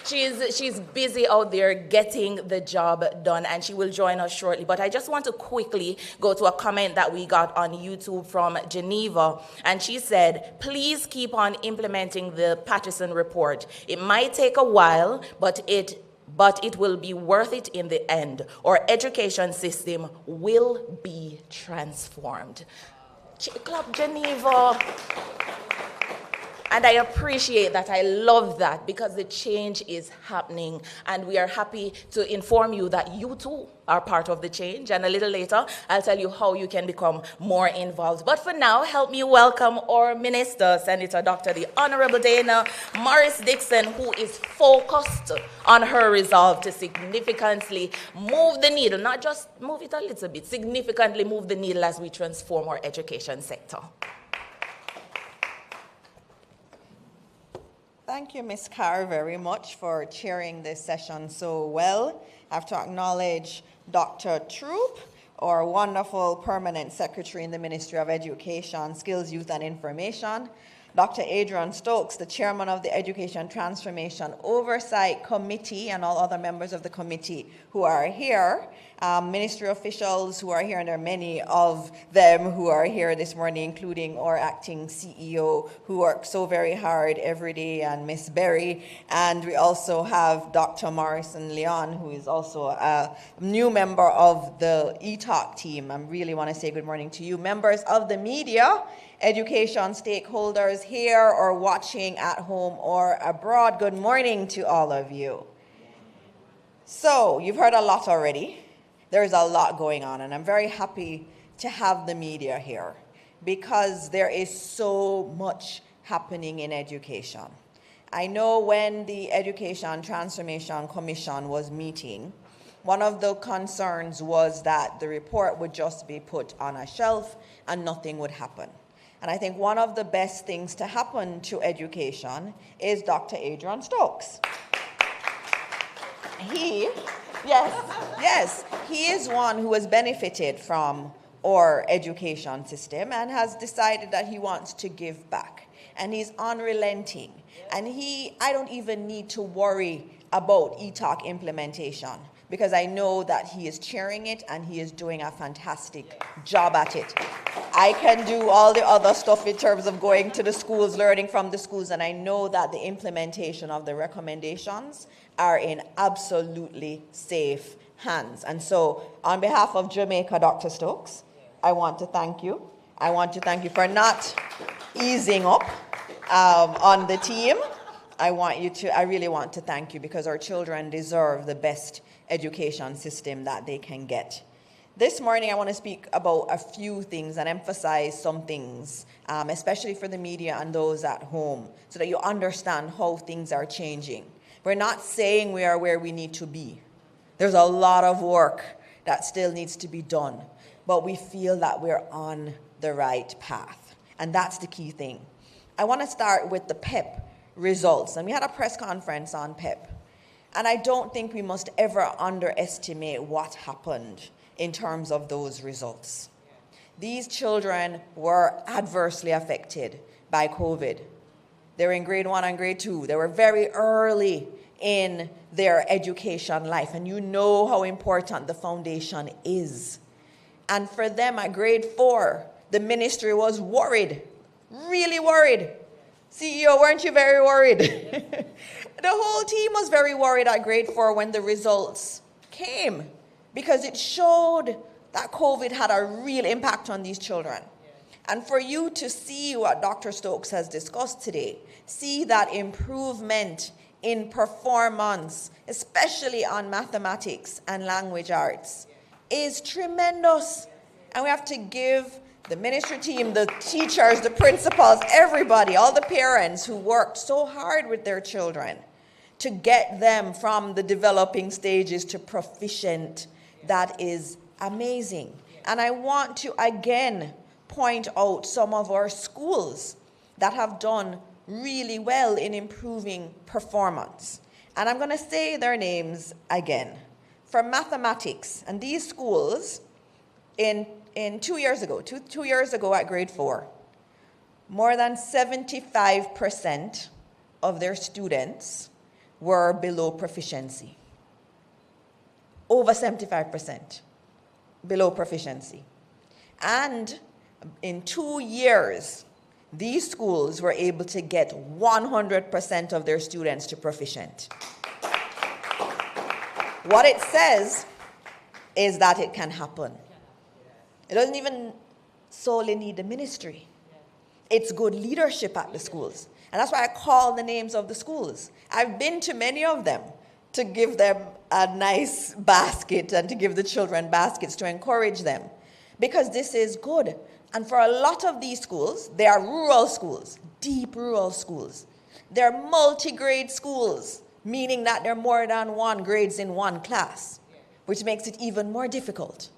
She's busy out there getting the job done, and she will join us shortly. But I just want to quickly go to a comment that we got on YouTube from Geneva. And she said, please keep on implementing the Patterson report. It might take a while, but it will be worth it in the end. Our education system will be transformed. Clap, Geneva. And I appreciate that. I love that, because the change is happening. And we are happy to inform you that you too are part of the change. And a little later, I'll tell you how you can become more involved. But for now, help me welcome our minister, Senator Dr. the Honorable Dana Morris Dixon, who is focused on her resolve to significantly move the needle, not just move it a little bit, significantly move the needle as we transform our education sector. Thank you, Ms. Carr, very much for chairing this session so well. I have to acknowledge Dr. Troop, our wonderful permanent secretary in the Ministry of Education, Skills, Youth and Information, Dr. Adrian Stokes, the chairman of the Education Transformation Oversight Committee, and all other members of the committee who are here, ministry officials who are here, and there are many of them who are here this morning, including our acting CEO, who works so very hard every day, and Miss Berry. And we also have Dr. Morrison Leon, who is also a new member of the ETOC team. I really want to say good morning to you, members of the media, education stakeholders here or watching at home or abroad. Good morning to all of you. So you've heard a lot already. There's a lot going on, and I'm very happy to have the media here, because there is so much happening in education. I know when the Education Transformation Commission was meeting, one of the concerns was that the report would just be put on a shelf and nothing would happen. And I think one of the best things to happen to education is Dr. Adrian Stokes. He is one who has benefited from our education system and has decided that he wants to give back. And he's unrelenting. And I don't even need to worry about ETOC implementation, because I know that he is chairing it and he is doing a fantastic job at it. I can do all the other stuff in terms of going to the schools, learning from the schools, and I know that the implementation of the recommendations are in absolutely safe hands. And so on behalf of Jamaica, Dr. Stokes, I want to thank you. I want to thank you for not easing up on the team. I really want to thank you, because our children deserve the best education system that they can get. This morning, I want to speak about a few things and emphasize some things, especially for the media and those at home, so that you understand how things are changing. We're not saying we are where we need to be. There's a lot of work that still needs to be done, but we feel that we're on the right path, and that's the key thing. I want to start with the PEP results, and we had a press conference on PEP, and I don't think we must ever underestimate what happened in terms of those results. These children were adversely affected by COVID. They were in grade 1 and grade 2. They were very early in their education life, and you know how important the foundation is. And for them at grade 4, the ministry was worried, really worried. CEO, weren't you very worried? The whole team was very worried at grade 4 when the results came, because it showed that COVID had a real impact on these children. And for you to see what Dr. Stokes has discussed today, see that improvement in performance, especially on mathematics and language arts, is tremendous. And we have to give the ministry team, the teachers, the principals, everybody, all the parents who worked so hard with their children to get them from the developing stages to proficient. That is amazing. And I want to again point out some of our schools that have done really well in improving performance. And I'm going to say their names again. For mathematics, and these schools in 2 years ago, two years ago at grade 4, more than 75% of their students were below proficiency. Over 75% below proficiency. And in 2 years, these schools were able to get 100% of their students to proficient. What it says is that it can happen. It doesn't even solely need the ministry. It's good leadership at the schools. And that's why I call the names of the schools. I've been to many of them to give them a nice basket and to give the children baskets to encourage them, because this is good. And for a lot of these schools, they are rural schools, deep rural schools. They're multi-grade schools, meaning that there are more than 1 grades in 1 class, which makes it even more difficult.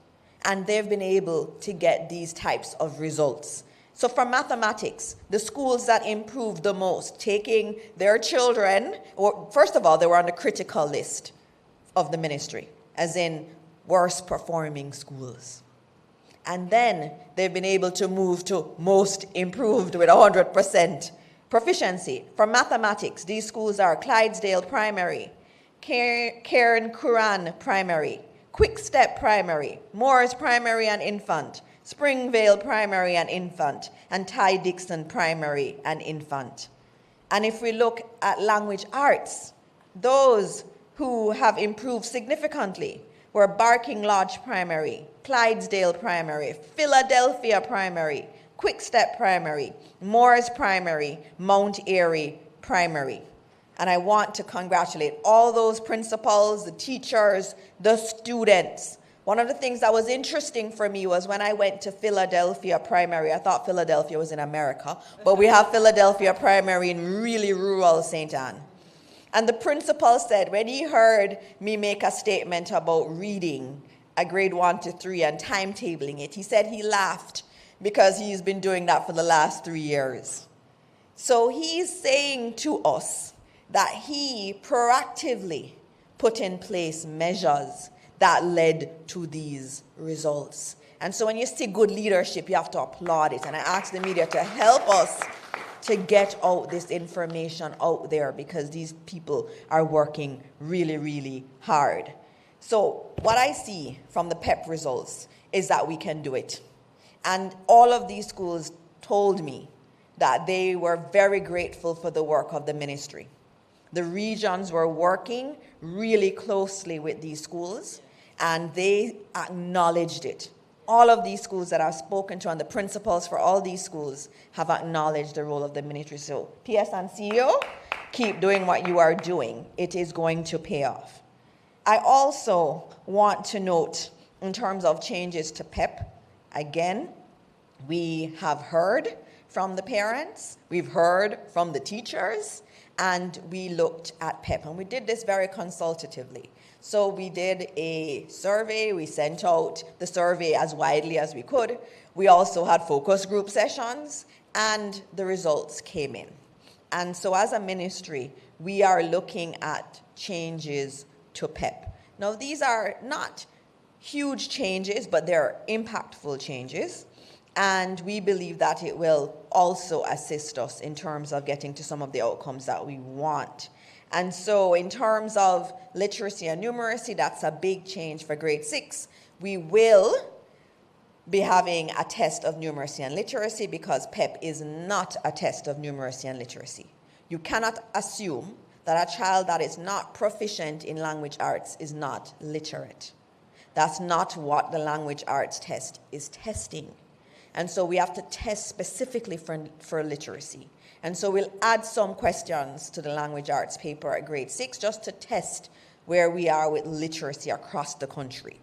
And they've been able to get these types of results. So for mathematics, the schools that improved the most, taking their children, or first of all, they were on the critical list of the ministry, as in worst performing schools. And then they've been able to move to most improved with 100% proficiency. For mathematics, these schools are Clydesdale Primary, Cairn Curran Primary, Quick Step Primary, Moores Primary and Infant, Springvale Primary and Infant, and Ty Dixon Primary and Infant. And if we look at language arts, those who have improved significantly were Barking Lodge Primary, Clydesdale Primary, Philadelphia Primary, Quick Step Primary, Moores Primary, Mount Airy Primary. And I want to congratulate all those principals, the teachers, the students. One of the things that was interesting for me was when I went to Philadelphia Primary. I thought Philadelphia was in America, but we have Philadelphia Primary in really rural St. Anne. And the principal said, when he heard me make a statement about reading a grade 1 to 3 and timetabling it, he said he laughed because he's been doing that for the last 3 years. So he's saying to us that he proactively put in place measures that led to these results. And so when you see good leadership, you have to applaud it. And I ask the media to help us to get out this information out there, because these people are working really, really hard. So what I see from the PEP results is that we can do it. And all of these schools told me that they were very grateful for the work of the ministry. The regions were working really closely with these schools, and they acknowledged it. All of these schools that I've spoken to and the principals for all these schools have acknowledged the role of the ministry. So PS and CEO, keep doing what you are doing. It is going to pay off. I also want to note, in terms of changes to PEP, again, we have heard from the parents, we've heard from the teachers, and we looked at PEP. And we did this very consultatively. So we did a survey. We sent out the survey as widely as we could. We also had focus group sessions, and the results came in. And so as a ministry, we are looking at changes to PEP. Now, these are not huge changes, but they're impactful changes. And we believe that it will also assist us in terms of getting to some of the outcomes that we want. And so in terms of literacy and numeracy, that's a big change for grade 6. We will be having a test of numeracy and literacy because PEP is not a test of numeracy and literacy. You cannot assume that a child that is not proficient in language arts is not literate. That's not what the language arts test is testing. And so we have to test specifically for literacy. And so we'll add some questions to the language arts paper at grade 6 just to test where we are with literacy across the country.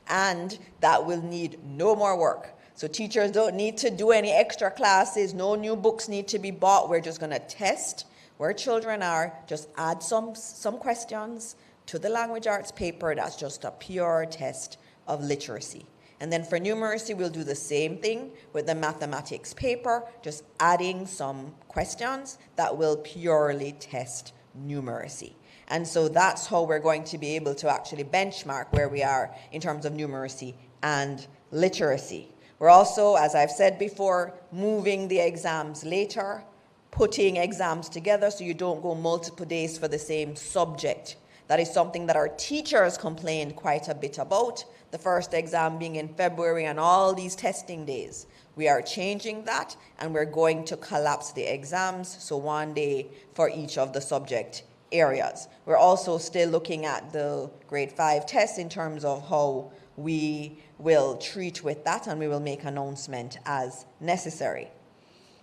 And that will need no more work. So teachers don't need to do any extra classes, no new books need to be bought. We're just gonna test where children are, just add some questions to the language arts paper. That's just a pure test of literacy. And then for numeracy, we'll do the same thing with the mathematics paper, just adding some questions that will purely test numeracy. And so that's how we're going to be able to actually benchmark where we are in terms of numeracy and literacy. We're also, as I've said before, moving the exams later, putting exams together so you don't go multiple days for the same subject. That is something that our teachers complained quite a bit about, the first exam being in February and all these testing days. We are changing that, and we're going to collapse the exams, so one day for each of the subject areas. We're also still looking at the grade 5 tests in terms of how we will treat with that, and we will make an announcement as necessary.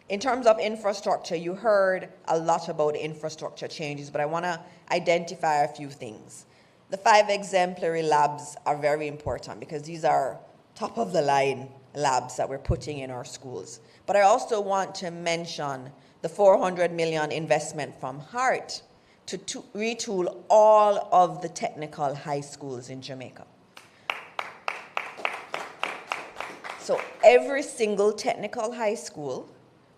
In terms of infrastructure, you heard a lot about infrastructure changes, but I want to identify a few things. The 5 exemplary labs are very important because these are top-of-the-line labs that we're putting in our schools. But I also want to mention the $400 million investment from HEART to retool all of the technical high schools in Jamaica. So every single technical high school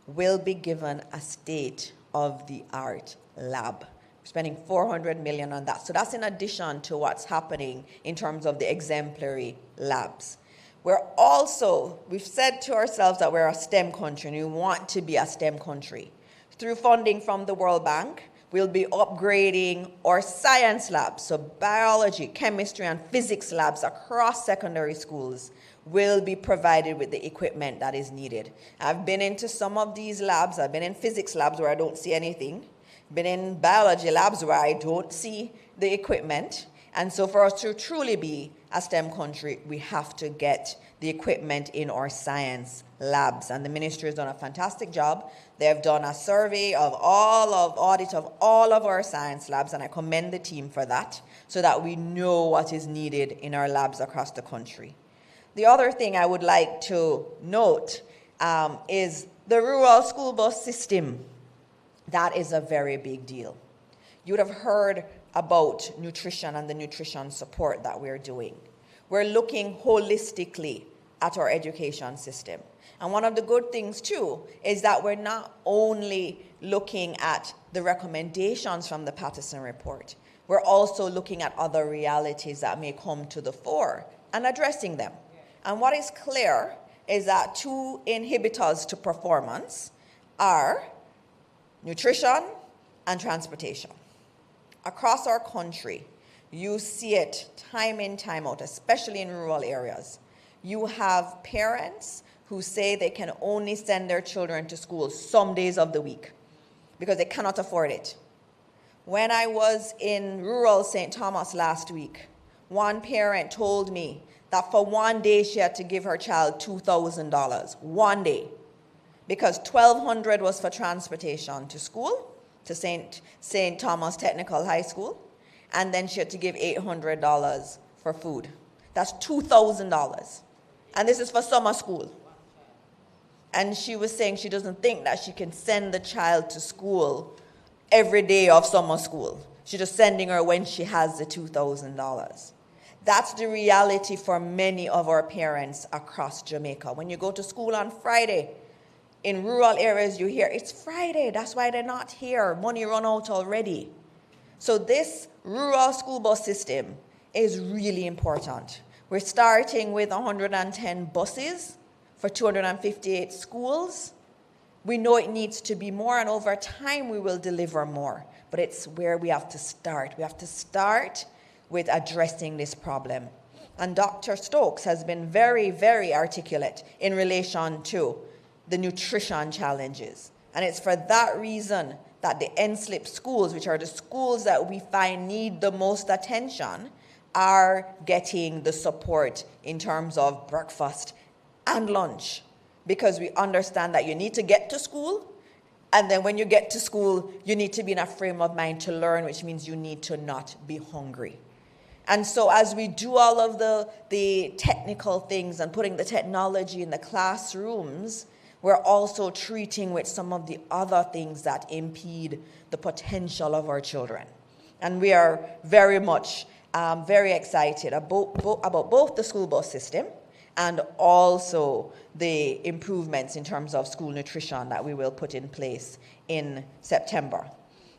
will be given a state-of-the-art lab. We're spending $400 million on that. So that's in addition to what's happening in terms of the exemplary labs. We've said to ourselves that we're a STEM country and we want to be a STEM country. Through funding from the World Bank, we'll be upgrading our science labs, so biology, chemistry, and physics labs across secondary schools will be provided with the equipment that is needed. I've been into some of these labs. I've been in physics labs where I don't see anything. Been in biology labs where I don't see the equipment. And so for us to truly be a STEM country, we have to get the equipment in our science labs. And the ministry has done a fantastic job. They've done a survey of audit of all of our science labs, and I commend the team for that, so that we know what is needed in our labs across the country. The other thing I would like to note is the rural school bus system. That is a very big deal. You would have heard about nutrition and the nutrition support that we're doing. We're looking holistically at our education system. And one of the good things, too, is that we're not only looking at the recommendations from the Patterson report, we're also looking at other realities that may come to the fore and addressing them. And what is clear is that 2 inhibitors to performance are nutrition and transportation. Across our country, you see it time in, time out, especially in rural areas. You have parents who say they can only send their children to school some days of the week because they cannot afford it. When I was in rural St. Thomas last week, one parent told me that for one day she had to give her child $2,000, one day, because $1,200 was for transportation to school, to St. Thomas Technical High School, and then she had to give $800 for food. That's $2,000. And this is for summer school. And she was saying she doesn't think that she can send the child to school every day of summer school. She's just sending her when she has the $2,000. That's the reality for many of our parents across Jamaica. When you go to school on Friday, in rural areas you hear, it's Friday, that's why they're not here. Money run out already. So this rural school bus system is really important. We're starting with 110 buses for 258 schools. We know it needs to be more, and over time we will deliver more. But it's where we have to start. We have to start with addressing this problem. And Dr. Stokes has been very, very articulate in relation to the nutrition challenges. And it's for that reason that the NSLIP schools, which are the schools that we find need the most attention, are getting the support in terms of breakfast and lunch. Because we understand that you need to get to school, and then when you get to school, you need to be in a frame of mind to learn, which means you need to not be hungry. And so as we do all of the technical things and putting the technology in the classrooms, we're also treating with some of the other things that impede the potential of our children. And we are very much very excited about both the school bus system and also the improvements in terms of school nutrition that we will put in place in September.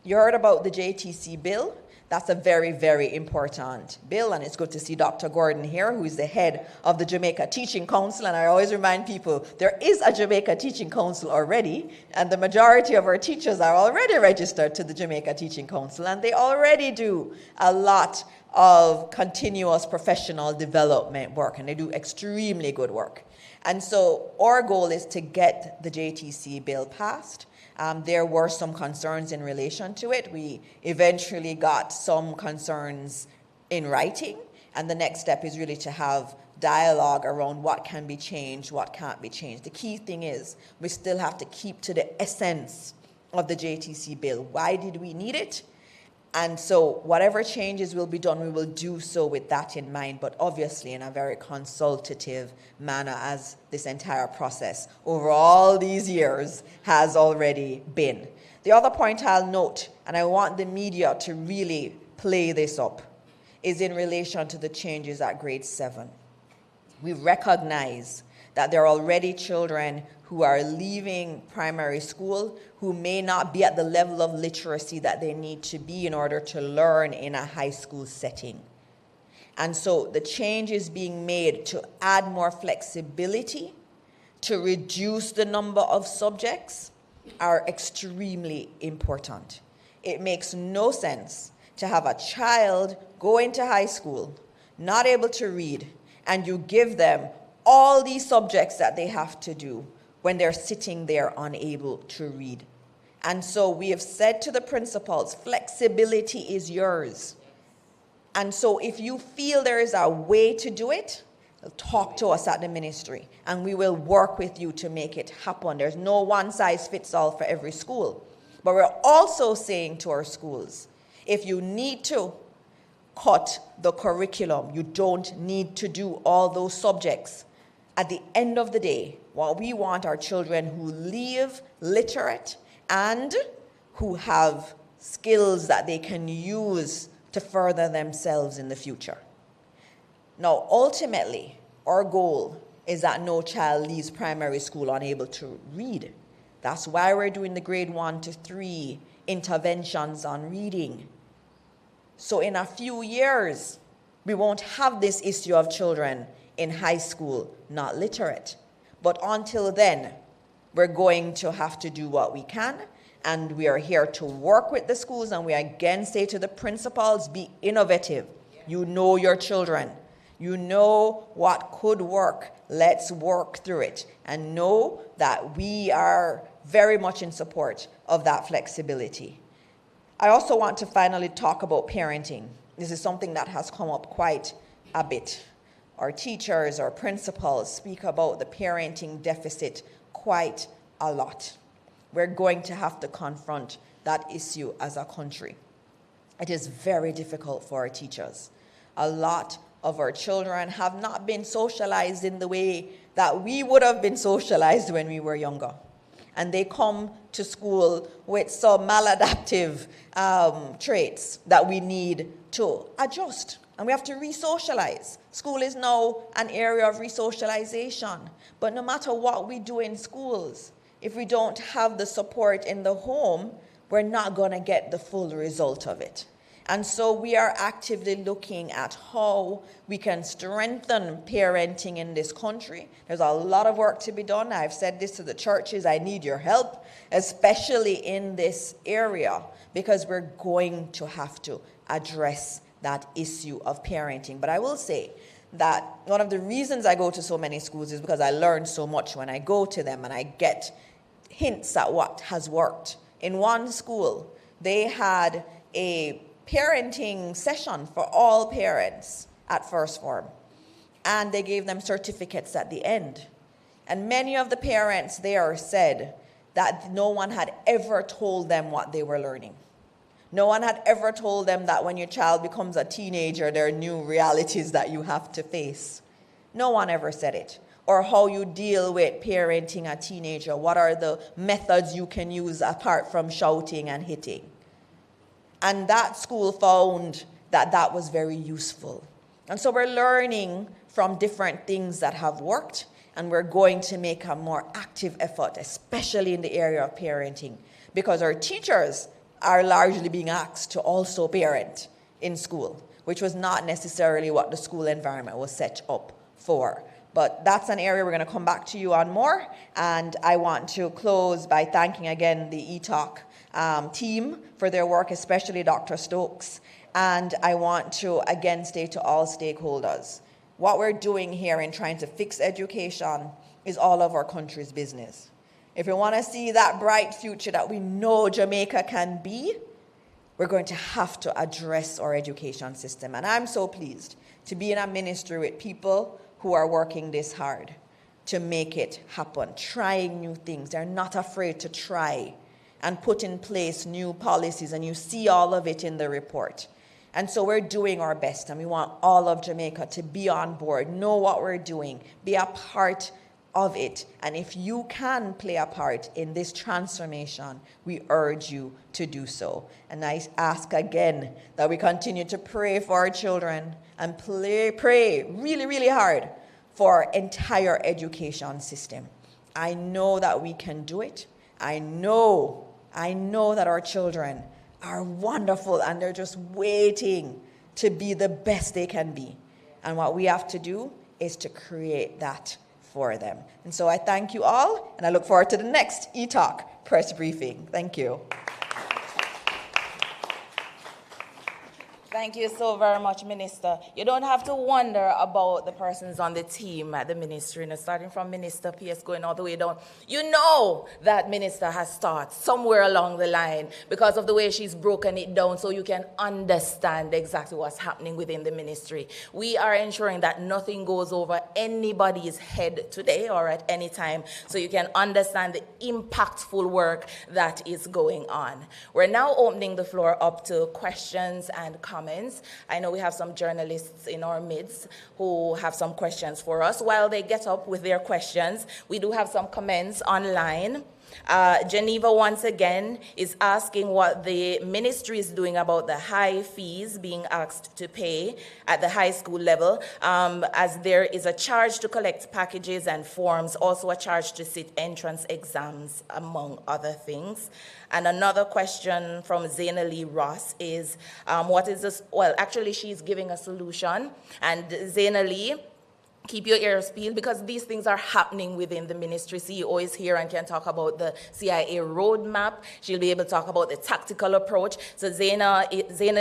You heard about the JTC bill. That's a very, very important bill, and it's good to see Dr. Gordon here, who is the head of the Jamaica Teaching Council. And I always remind people, there is a Jamaica Teaching Council already, and the majority of our teachers are already registered to the Jamaica Teaching Council, and they already do a lot of continuous professional development work, and they do extremely good work. And so our goal is to get the JTC bill passed. There were some concerns in relation to it. We eventually got some concerns in writing, and the next step is really to have dialogue around what can be changed, what can't be changed. The key thing is we still have to keep to the essence of the JTC bill. Why did we need it? And so whatever changes will be done, we will do so with that in mind, but obviously in a very consultative manner, as this entire process over all these years has already been. The other point I'll note, and I want the media to really play this up, is in relation to the changes at grade 7. We recognize that there are already children who are leaving primary school who may not be at the level of literacy that they need to be in order to learn in a high school setting. And so the change is being made to add more flexibility, to reduce the number of subjects, are extremely important. It makes no sense to have a child go into high school, not able to read, and you give them all these subjects that they have to do when they're sitting there unable to read. And so we have said to the principals, flexibility is yours. And so if you feel there is a way to do it, talk to us at the ministry, and we will work with you to make it happen. There's no one size fits all for every school. But we're also saying to our schools, if you need to cut the curriculum, you don't need to do all those subjects. At the end of the day, what we want are children who leave literate and who have skills that they can use to further themselves in the future. Now, ultimately, our goal is that no child leaves primary school unable to read. That's why we're doing the grade 1 to 3 interventions on reading. So in a few years, we won't have this issue of children in high school not literate. But until then, we're going to have to do what we can, and we are here to work with the schools, and we again say to the principals, be innovative. You know your children. You know what could work. Let's work through it, and know that we are very much in support of that flexibility. I also want to finally talk about parenting. This is something that has come up quite a bit. Our teachers, our principals speak about the parenting deficit quite a lot. We're going to have to confront that issue as a country. It is very difficult for our teachers. A lot of our children have not been socialized in the way that we would have been socialized when we were younger. And they come to school with some maladaptive traits that we need to adjust. And we have to re-socialize. School is now an area of re-socialization. But no matter what we do in schools, if we don't have the support in the home, we're not going to get the full result of it. And so we are actively looking at how we can strengthen parenting in this country. There's a lot of work to be done. I've said this to the churches, I need your help, especially in this area, because we're going to have to address that issue of parenting. But I will say that one of the reasons I go to so many schools is because I learn so much when I go to them and I get hints at what has worked. In one school, they had a parenting session for all parents at first form, and they gave them certificates at the end. And many of the parents there said that no one had ever told them what they were learning. No one had ever told them that when your child becomes a teenager, there are new realities that you have to face. No one ever said it. Or how you deal with parenting a teenager. What are the methods you can use apart from shouting and hitting? And that school found that that was very useful. And so we're learning from different things that have worked, and we're going to make a more active effort, especially in the area of parenting, because our teachers are largely being asked to also parent in school, which was not necessarily what the school environment was set up for. But that's an area we're going to come back to you on more. And I want to close by thanking again the ETOC team for their work, especially Dr. Stokes. And I want to again say to all stakeholders, what we're doing here in trying to fix education is all of our country's business. If we want to see that bright future that we know Jamaica can be, we're going to have to address our education system. And I'm so pleased to be in a ministry with people who are working this hard to make it happen, trying new things. They're not afraid to try and put in place new policies, and you see all of it in the report. And so we're doing our best, and we want all of Jamaica to be on board, know what we're doing, be a part of it. And if you can play a part in this transformation, we urge you to do so. And I ask again that we continue to pray for our children and pray really, really hard for our entire education system. I know that we can do it. I know that our children are wonderful and they're just waiting to be the best they can be. And what we have to do is to create that for them. And so I thank you all, and I look forward to the next ETOC press briefing. Thank you. Thank you so very much, Minister. You don't have to wonder about the persons on the team at the ministry, starting from Minister PS going all the way down. You know that Minister has thought somewhere along the line because of the way she's broken it down, so you can understand exactly what's happening within the ministry. We are ensuring that nothing goes over anybody's head today or at any time, so you can understand the impactful work that is going on. We're now opening the floor up to questions and comments. I know we have some journalists in our midst who have some questions for us. While they get up with their questions, we do have some comments online. Geneva, once again, is asking what the ministry is doing about the high fees being asked to pay at the high school level, as there is a charge to collect packages and forms, also a charge to sit entrance exams, among other things. And another question from Zaina Lee Ross is, what is this? Well, actually, she's giving a solution. And Zaina Lee, keep your ears peeled, because these things are happening within the ministry. CEO is here and can talk about the CIA roadmap. She'll be able to talk about the tactical approach. So Zaina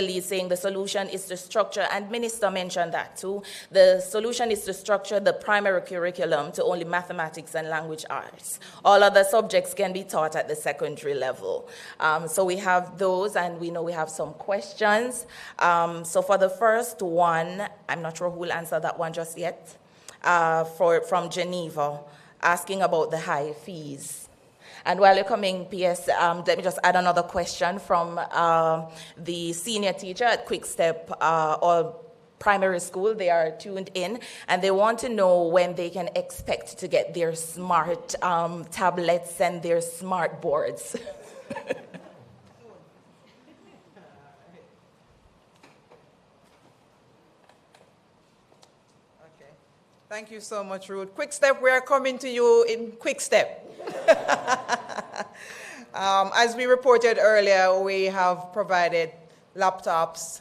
Lee is saying the solution is to structure, and Minister mentioned that too, the solution is to structure the primary curriculum to only mathematics and language arts. All other subjects can be taught at the secondary level. So we have those, and we know we have some questions. So for the first one, I'm not sure who will answer that one just yet. From Geneva, asking about the high fees. And while you're coming, PS, let me just add another question from the senior teacher at Quick Step or Primary School. They are tuned in, and they want to know when they can expect to get their smart tablets and their smart boards. Thank you so much, Ruth. Quick Step, we are coming to you in Quick Step. As we reported earlier, we have provided laptops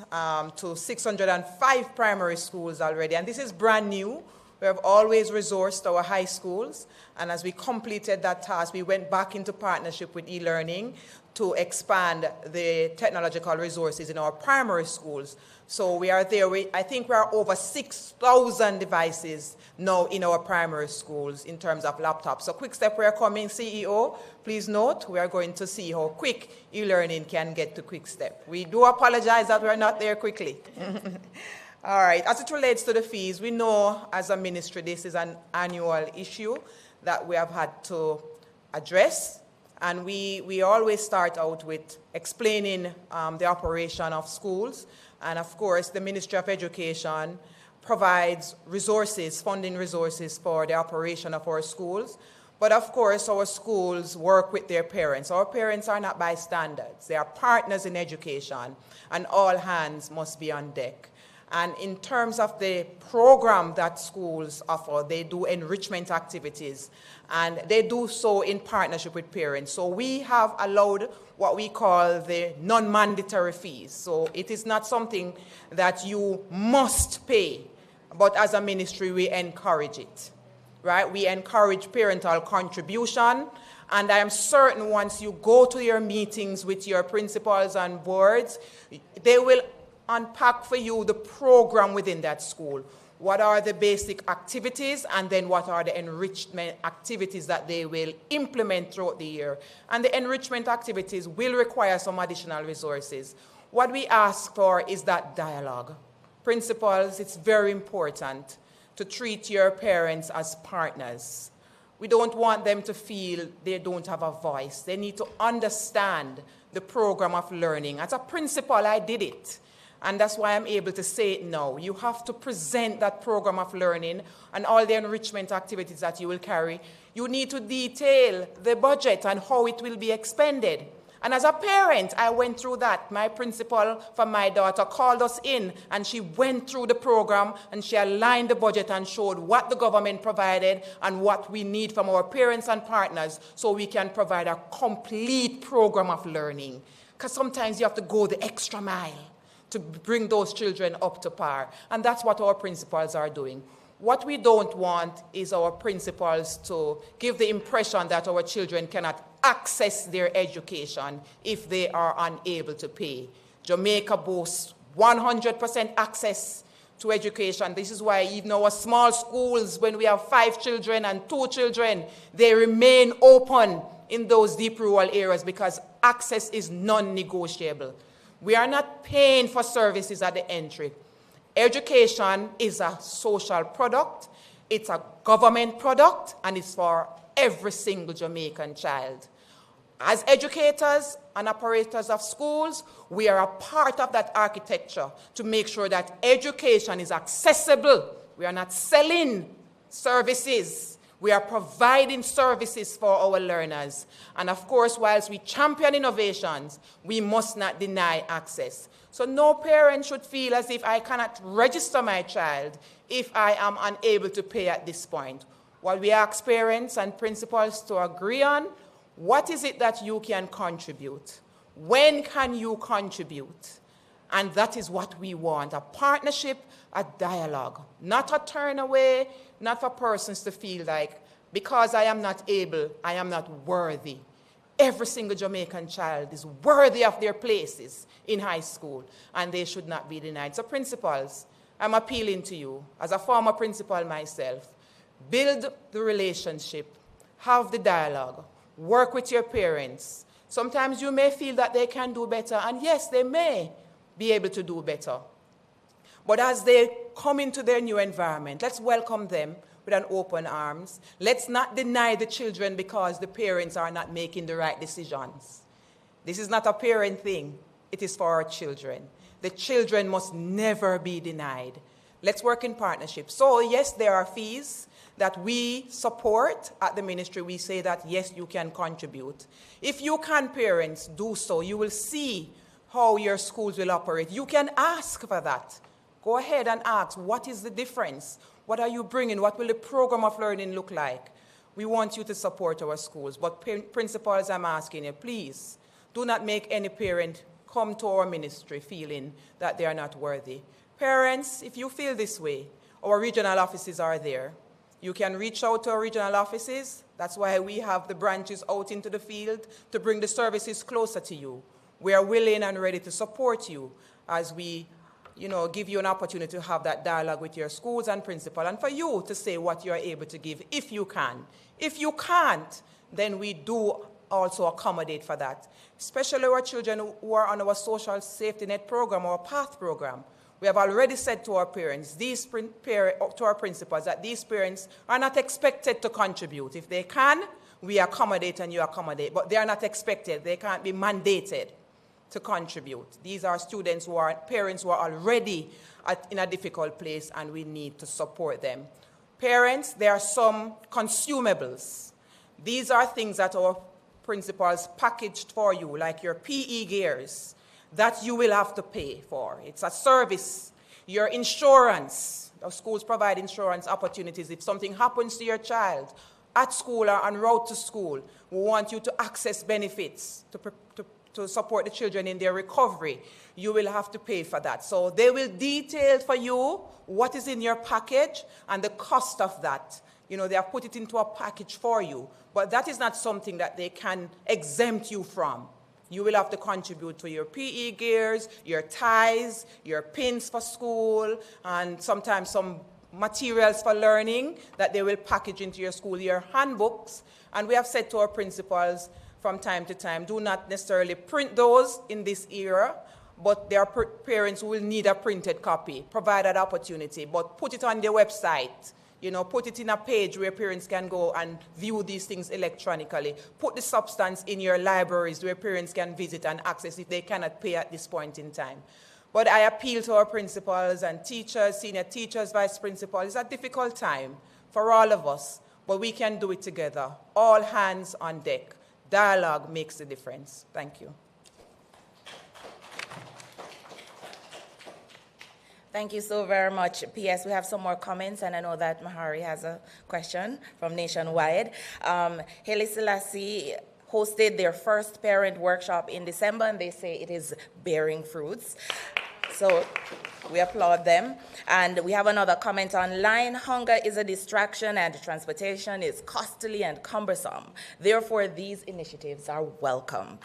to 605 primary schools already. And this is brand new. We have always resourced our high schools. And as we completed that task, we went back into partnership with e-learning to expand the technological resources in our primary schools. So we are there. I think we are over 6,000 devices now in our primary schools in terms of laptops. So quick step, we are coming, CEO. Please note, we are going to see how quick e-learning can get to quick step. We do apologize that we're not there quickly. All right, as it relates to the fees, we know as a ministry this is an annual issue that we have had to address. And we always start out with explaining the operation of schools. And of course, the Ministry of Education provides resources, funding resources for the operation of our schools. But of course, our schools work with their parents. Our parents are not bystanders. They are partners in education, and all hands must be on deck. And in terms of the program that schools offer, they do enrichment activities, and they do so in partnership with parents. So we have allowed what we call the non-mandatory fees. So it is not something that you must pay, but as a ministry, we encourage it, right? We encourage parental contribution, and I am certain once you go to your meetings with your principals and boards, they will unpack for you the program within that school. What are the basic activities, and then what are the enrichment activities that they will implement throughout the year. And the enrichment activities will require some additional resources. What we ask for is that dialogue. Principals, it's very important to treat your parents as partners. We don't want them to feel they don't have a voice. They need to understand the program of learning. As a principal, I did it. And that's why I'm able to say it now. You have to present that program of learning and all the enrichment activities that you will carry. You need to detail the budget and how it will be expended. And as a parent, I went through that. My principal for my daughter called us in, and she went through the program, and she aligned the budget and showed what the government provided and what we need from our parents and partners so we can provide a complete program of learning. Because sometimes you have to go the extra mile to bring those children up to par. And that's what our principals are doing. What we don't want is our principals to give the impression that our children cannot access their education if they are unable to pay. Jamaica boasts 100% access to education. This is why even our small schools, when we have 5 children and 2 children, they remain open in those deep rural areas because access is non-negotiable. We are not paying for services at the entry. Education is a social product, it's a government product, and it's for every single Jamaican child. As educators and operators of schools, we are a part of that architecture to make sure that education is accessible. We are not selling services. We are providing services for our learners. And of course, whilst we champion innovations, we must not deny access. So no parent should feel as if I cannot register my child if I am unable to pay at this point. What we ask parents and principals to agree on, what is it that you can contribute? When can you contribute? And that is what we want, a partnership, a dialogue, not a turn away, not for persons to feel like, because I am not able, I am not worthy. Every single Jamaican child is worthy of their places in high school, and they should not be denied. So principals, I'm appealing to you, as a former principal myself, build the relationship, have the dialogue, work with your parents. Sometimes you may feel that they can do better, and yes, they may be able to do better. But as they come into their new environment, let's welcome them with an open arms. Let's not deny the children because the parents are not making the right decisions. This is not a parent thing. It is for our children. The children must never be denied. Let's work in partnership. So yes, there are fees that we support at the ministry. We say that yes, you can contribute. If you can, parents, do so. You will see how your schools will operate. You can ask for that. Go ahead and ask, what is the difference? What are you bringing? What will the program of learning look like? We want you to support our schools. But principals, I'm asking you, please, do not make any parent come to our ministry feeling that they are not worthy. Parents, if you feel this way, our regional offices are there. You can reach out to our regional offices. That's why we have the branches out into the field to bring the services closer to you. We are willing and ready to support you as we give you an opportunity to have that dialogue with your schools and principal, and for you to say what you are able to give if you can. If you can't, then we do also accommodate for that, especially our children who are on our social safety net program or PATH program. We have already said to our parents, to our principals, that these parents are not expected to contribute. If they can, we accommodate and you accommodate, but they are not expected. They can't be mandated to contribute. These are students parents who are already in a difficult place, and we need to support them. Parents, there are some consumables. These are things that our principals packaged for you, like your PE gears, that you will have to pay for. It's a service. Your insurance. Our schools provide insurance opportunities. If something happens to your child at school or en route to school, we want you to access benefits to support the children in their recovery. You will have to pay for that. So they will detail for you what is in your package and the cost of that. They have put it into a package for you, but that is not something that they can exempt you from. You will have to contribute to your PE gears, your ties, your pins for school, and sometimes some materials for learning that they will package into your school, your handbooks. And we have said to our principals from time to time, do not necessarily print those in this era, but their parents will need a printed copy. Provide that opportunity, but put it on their website. Put it in a page where parents can go and view these things electronically. Put the substance in your libraries where parents can visit and access if they cannot pay at this point in time. But I appeal to our principals and teachers, senior teachers, vice principals. It's a difficult time for all of us, but we can do it together. All hands on deck. Dialogue makes the difference. Thank you. Thank you so very much. P.S. We have some more comments, and I know that Mahari has a question from Nationwide. Haile Selassie hosted their first parent workshop in December, and they say it is bearing fruits. So we applaud them. And we have another comment online. Hunger is a distraction, and transportation is costly and cumbersome. Therefore, these initiatives are welcome.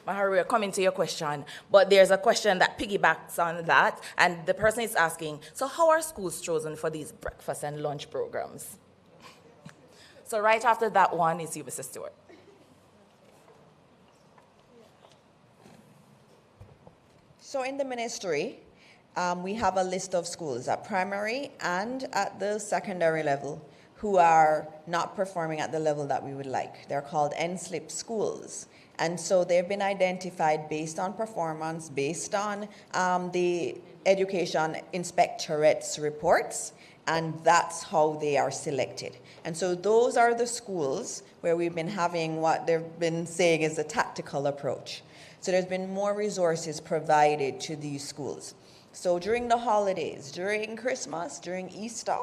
Mahari, we're coming to your question, but there's a question that piggybacks on that, and the person is asking, so how are schools chosen for these breakfast and lunch programs? So right after that one is you, Mr. Stewart. So in the ministry, we have a list of schools at primary and at the secondary level who are not performing at the level that we would like. They're called NSLIP schools. And so they've been identified based on performance, based on the Education Inspectorate's reports, and that's how they are selected. And so those are the schools where we've been having what they've been saying is a tactical approach. So there's been more resources provided to these schools. So during the holidays, during Christmas, during Easter,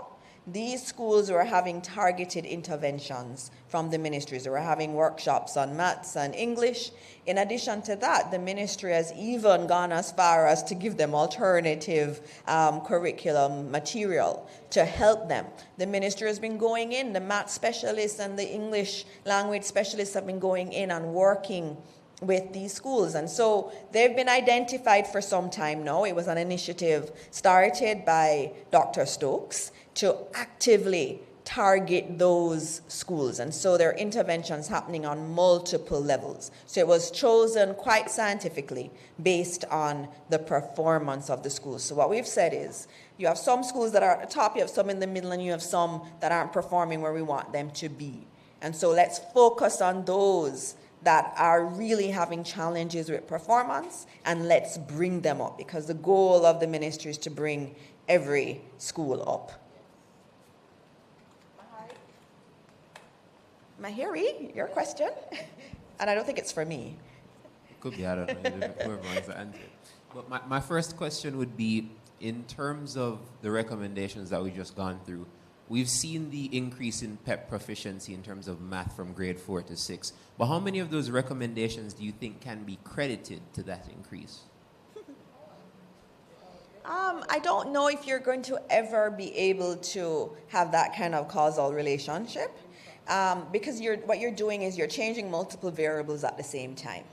these schools were having targeted interventions from the ministries. They were having workshops on maths and English. In addition to that, the ministry has even gone as far as to give them alternative curriculum material to help them. The ministry has been going in, the math specialists and the English language specialists have been going in and working with these schools. And so they've been identified for some time now. It was an initiative started by Dr. Stokes to actively target those schools. And so there are interventions happening on multiple levels. So it was chosen quite scientifically based on the performance of the schools. So what we've said is, you have some schools that are at the top, you have some in the middle, and you have some that aren't performing where we want them to be. And so let's focus on those that are really having challenges with performance, and let's bring them up, because the goal of the ministry is to bring every school up. Mahiri, your question? And I don't think it's for me. It could be, I don't know, whoever wants to answer. But my first question would be, in terms of the recommendations that we've just gone through, we've seen the increase in PEP proficiency in terms of math from grade 4 to 6. But how many of those recommendations do you think can be credited to that increase? I don't know if you're going to ever be able to have that kind of causal relationship, because what you're doing is you're changing multiple variables at the same time,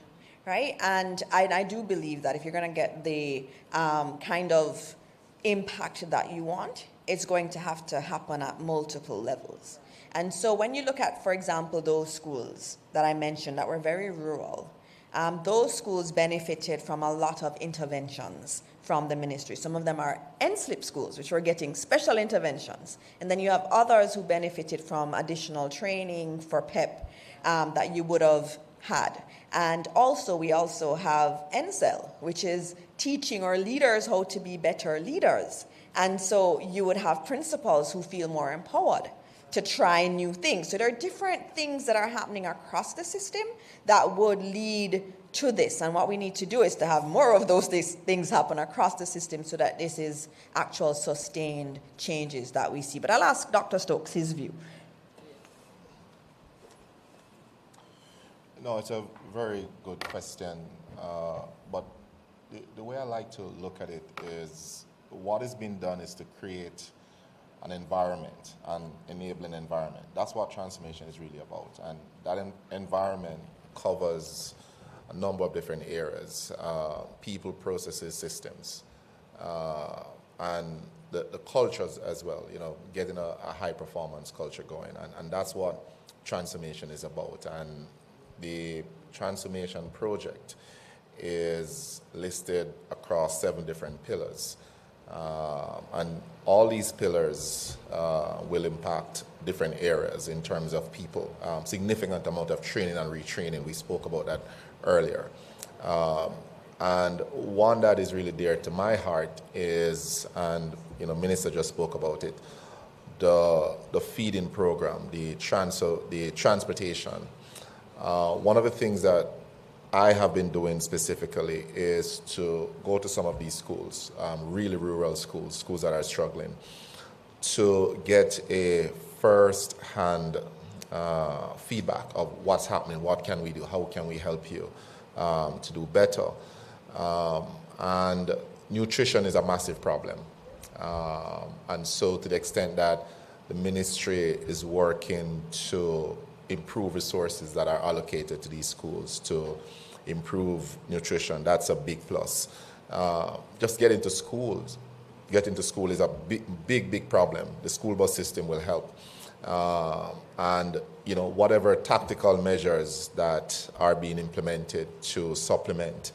right? And I do believe that if you're going to get the kind of impact that you want, it's going to have to happen at multiple levels. And so when you look at, for example, those schools that I mentioned that were very rural, those schools benefited from a lot of interventions from the ministry. Some of them are NSLIP schools, which were getting special interventions. And then you have others who benefited from additional training for PEP that you would have had. And also, we also have NSEL, which is teaching our leaders how to be better leaders. And so you would have principals who feel more empowered to try new things. So there are different things that are happening across the system that would lead to this. And what we need to do is to have more of those things happen across the system so that this is actual sustained changes that we see. But I'll ask Dr. Stokes his view. No, it's a very good question. But the way I like to look at it is what is being done is to create an environment, an enabling environment. That's what transformation is really about. And that environment covers a number of different areas, people, processes, systems, and the cultures as well, getting a high performance culture going. And that's what transformation is about. And the transformation project is listed across 7 different pillars. And all these pillars will impact different areas in terms of people. Significant amount of training and retraining. We spoke about that earlier. And one that is really dear to my heart is, and Minister just spoke about it, the feeding program, the transportation. One of the things that I have been doing specifically is to go to some of these schools, really rural schools that are struggling, to get a first-hand feedback of what's happening, what can we do, how can we help you to do better. And nutrition is a massive problem. And so to the extent that the ministry is working to improve resources that are allocated to these schools to improve nutrition, that's a big plus. Just getting to school is a big problem. The school bus system will help. And whatever tactical measures that are being implemented to supplement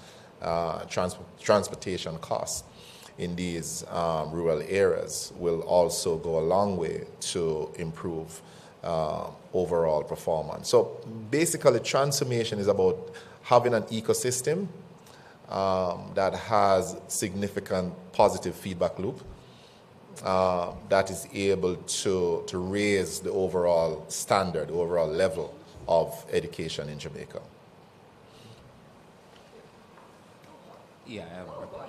transportation costs in these rural areas will also go a long way to improve overall performance. So basically, transformation is about having an ecosystem that has significant positive feedback loop that is able to raise the overall standard, the overall level of education in Jamaica. Yeah, I have one.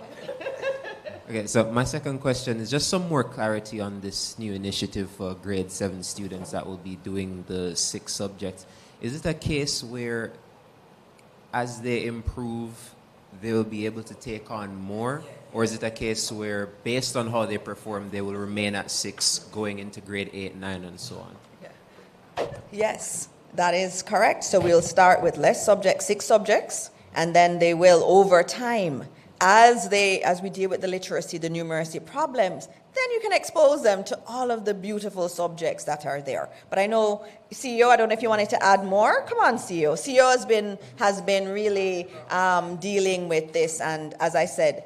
Okay, so my second question is just some more clarity on this new initiative for grade 7 students that will be doing the 6 subjects. Is it a case where as they improve, they will be able to take on more? Or is it a case where based on how they perform, they will remain at 6 going into grade 8, 9, and so on? Yes, that is correct. So we'll start with less subjects, 6 subjects, and then they will, over time, as we deal with the literacy, the numeracy problems, then you can expose them to all of the beautiful subjects that are there. But I know, CEO, I don't know if you wanted to add more. Come on, CEO. CEO has been really dealing with this, and as I said,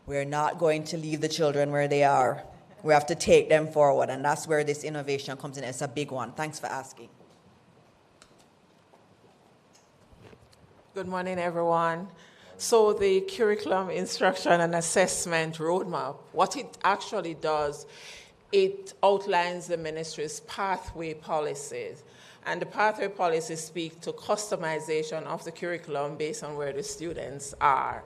we're not going to leave the children where they are. We have to take them forward, and that's where this innovation comes in. It's a big one. Thanks for asking. Good morning, everyone. So the curriculum, instruction, and assessment roadmap, what it actually does, it outlines the ministry's pathway policies. And the pathway policies speak to customization of the curriculum based on where the students are.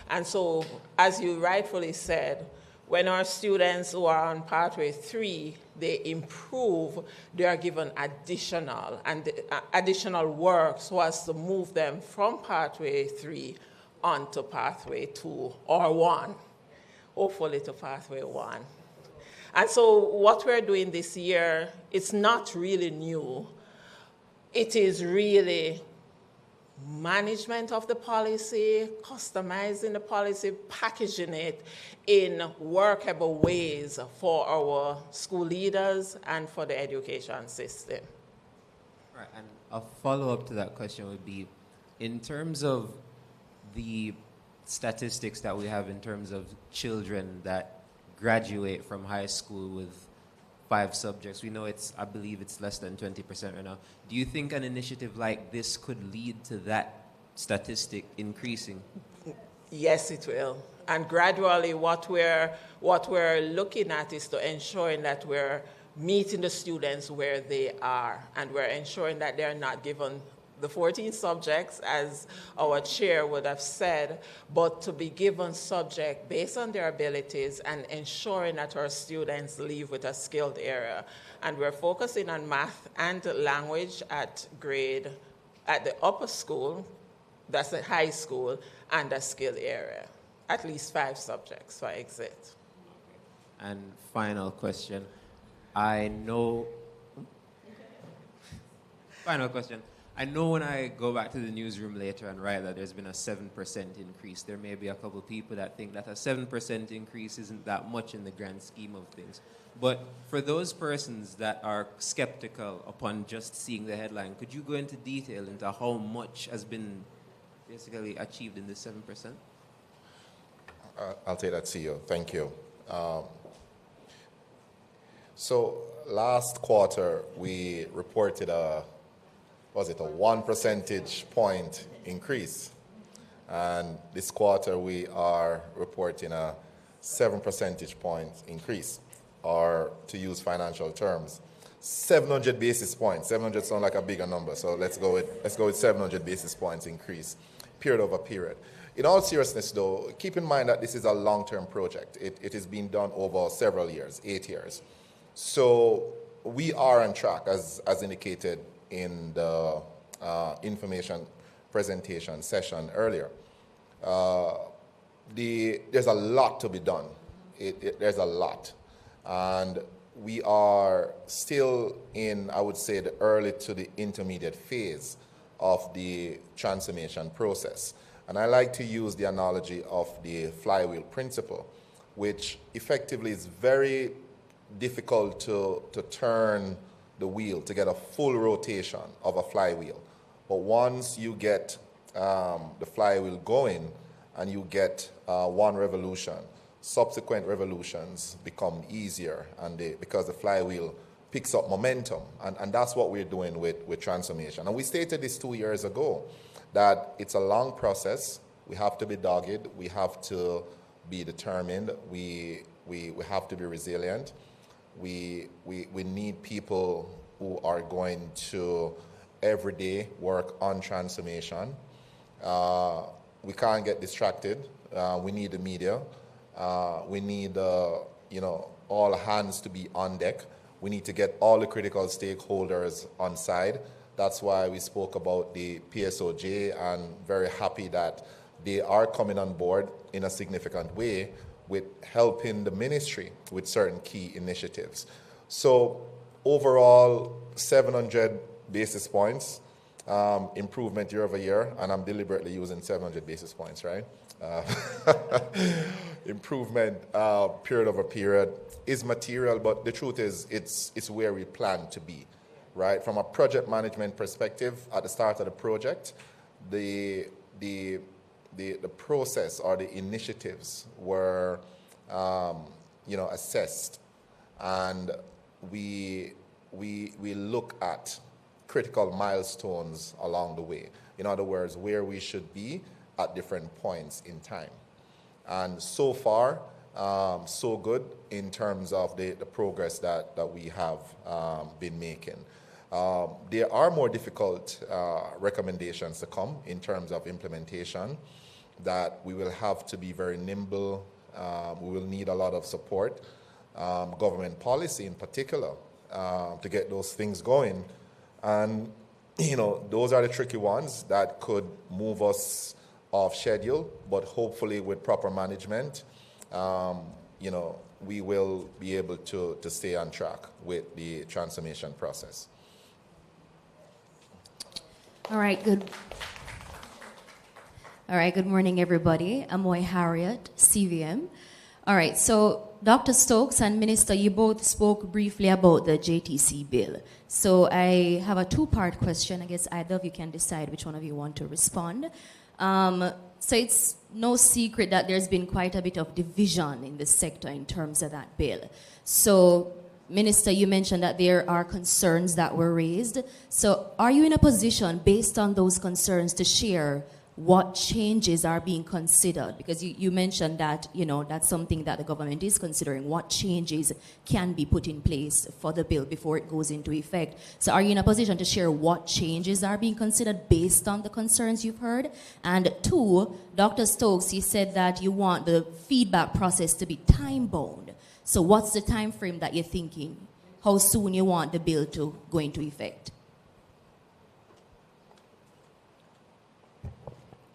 And so, as you rightfully said, When our students who are on pathway 3, they improve, they are given additional work so as to move them from pathway 3 onto pathway 2 or 1, hopefully to pathway 1. And so what we're doing this year, it's not really new. It is really management of the policy, customizing the policy, packaging it in workable ways for our school leaders and for the education system. Right, and a follow-up to that question would be, in terms of the statistics that we have in terms of children that graduate from high school with 5 subjects, we know I believe it's less than 20% right now. Do you think an initiative like this could lead to that statistic increasing? Yes, it will. And gradually what we're looking at is to ensuring that we're meeting the students where they are, and we're ensuring that they're not given the 14 subjects, as our chair would have said, but to be given subject based on their abilities and ensuring that our students leave with a skilled area. And we're focusing on math and language at the upper school, that's the high school, and a skilled area. At least 5 subjects for exit. And final question. Final question. I know when I go back to the newsroom later and write that there's been a 7% increase, there may be a couple of people that think that a 7% increase isn't that much in the grand scheme of things. But for those persons that are skeptical upon just seeing the headline, could you go into detail into how much has been basically achieved in this 7%? I'll take that, CEO. Thank you. So last quarter, we reported a 1 percentage point increase. And this quarter, we are reporting a 7 percentage point increase, or to use financial terms, 700 basis points. 700 sounds like a bigger number, so let's go with 700 basis points increase, period over period. In all seriousness, though, keep in mind that this is a long-term project. It is being done over several years, 8 years. So we are on track, as indicated in the information presentation session earlier. There's a lot to be done. There's a lot. And we are still in, I would say, the early to the intermediate phase of the transformation process. And I like to use the analogy of the flywheel principle, which effectively is very difficult to turn the wheel, to get a full rotation of a flywheel. But once you get the flywheel going and you get one revolution, subsequent revolutions become easier, and because the flywheel picks up momentum. And that's what we're doing with transformation. And we stated this 2 years ago, that it's a long process. We have to be dogged. We have to be determined. We have to be resilient. We need people who are going to every day work on transformation. We can't get distracted. We need the media. We need all hands to be on deck. We need to get all the critical stakeholders on side. That's why we spoke about the PSOJ, and very happy that they are coming on board in a significant way with helping the ministry with certain key initiatives. So overall, 700 basis points improvement year over year, and I'm deliberately using 700 basis points, right? Improvement period over period is material, but the truth is it's where we plan to be, right? From a project management perspective, at the start of the project, the process or the initiatives were assessed, and we look at critical milestones along the way. In other words, where we should be at different points in time. And so far, so good in terms of the progress that we have been making. There are more difficult recommendations to come in terms of implementation, that we will have to be very nimble We will need a lot of support, government policy in particular, to get those things going. And, those are the tricky ones that could move us off schedule, but hopefully with proper management, we will be able to stay on track with the transformation process. All right, good morning, everybody. Amoy Harriet, CVM. All right, so Dr. Stokes and Minister, you both spoke briefly about the JTC bill. So I have a two-part question. I guess either of you can decide which one of you want to respond. So it's no secret that there's been quite a bit of division in the sector in terms of that bill. So, Minister, you mentioned that there are concerns that were raised. So are you in a position, based on those concerns, to share what changes are being considered? Because you mentioned that, that's something that the government is considering. What changes can be put in place for the bill before it goes into effect? So are you in a position to share what changes are being considered based on the concerns you've heard? And two, Dr. Stokes, you said that you want the feedback process to be time-bound. So what's the time frame that you're thinking? How soon you want the bill to go into effect?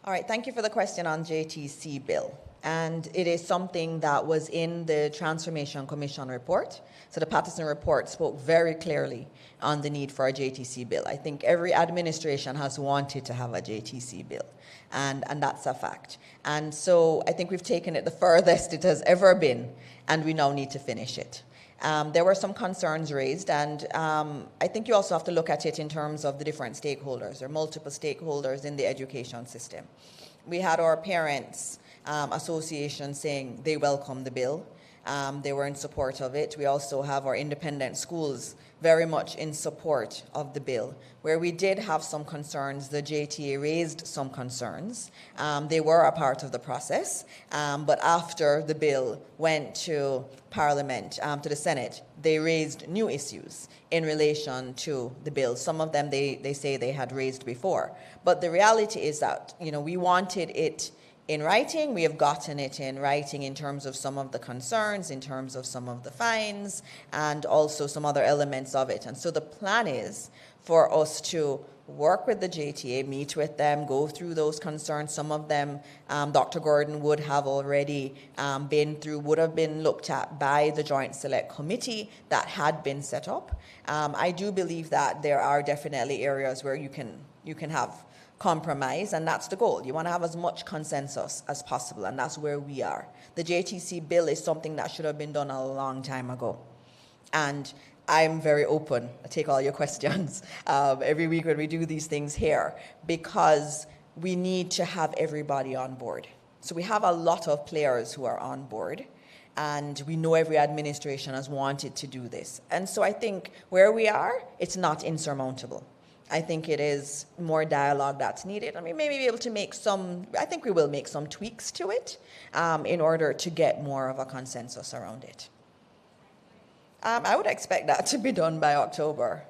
All right, thank you for the question on JTC bill. And it is something that was in the Transformation Commission report. So the Patterson report spoke very clearly on the need for a JTC bill. I think every administration has wanted to have a JTC bill, and that's a fact. And so I think we've taken it the furthest it has ever been, and we now need to finish it. There were some concerns raised, and I think you also have to look at it in terms of the different stakeholders. There are multiple stakeholders in the education system. We had our parents' association saying they welcome the bill. They were in support of it. We also have our independent schools very much in support of the bill. Where we did have some concerns, the JTA raised some concerns. They were a part of the process, but after the bill went to Parliament, to the Senate, they raised new issues in relation to the bill. Some of them they say they had raised before. But the reality is that, we wanted it in writing. We have gotten it in writing in terms of some of the concerns, in terms of some of the fines, and also some other elements of it. And so the plan is for us to work with the JTA, meet with them, go through those concerns. Some of them, Dr. Gordon would have already would have been looked at by the Joint Select Committee that had been set up. I do believe that there are definitely areas where you can have compromise, and that's the goal. You want to have as much consensus as possible, and that's where we are. The JTC bill is something that should have been done a long time ago, and I'm very open. I take all your questions every week when we do these things here, because we need to have everybody on board. So we have a lot of players who are on board, and we know every administration has wanted to do this. And so I think where we are, it's not insurmountable. I think it is more dialogue that's needed. I mean, maybe be able to make I think we will make some tweaks to it in order to get more of a consensus around it. I would expect that to be done by October.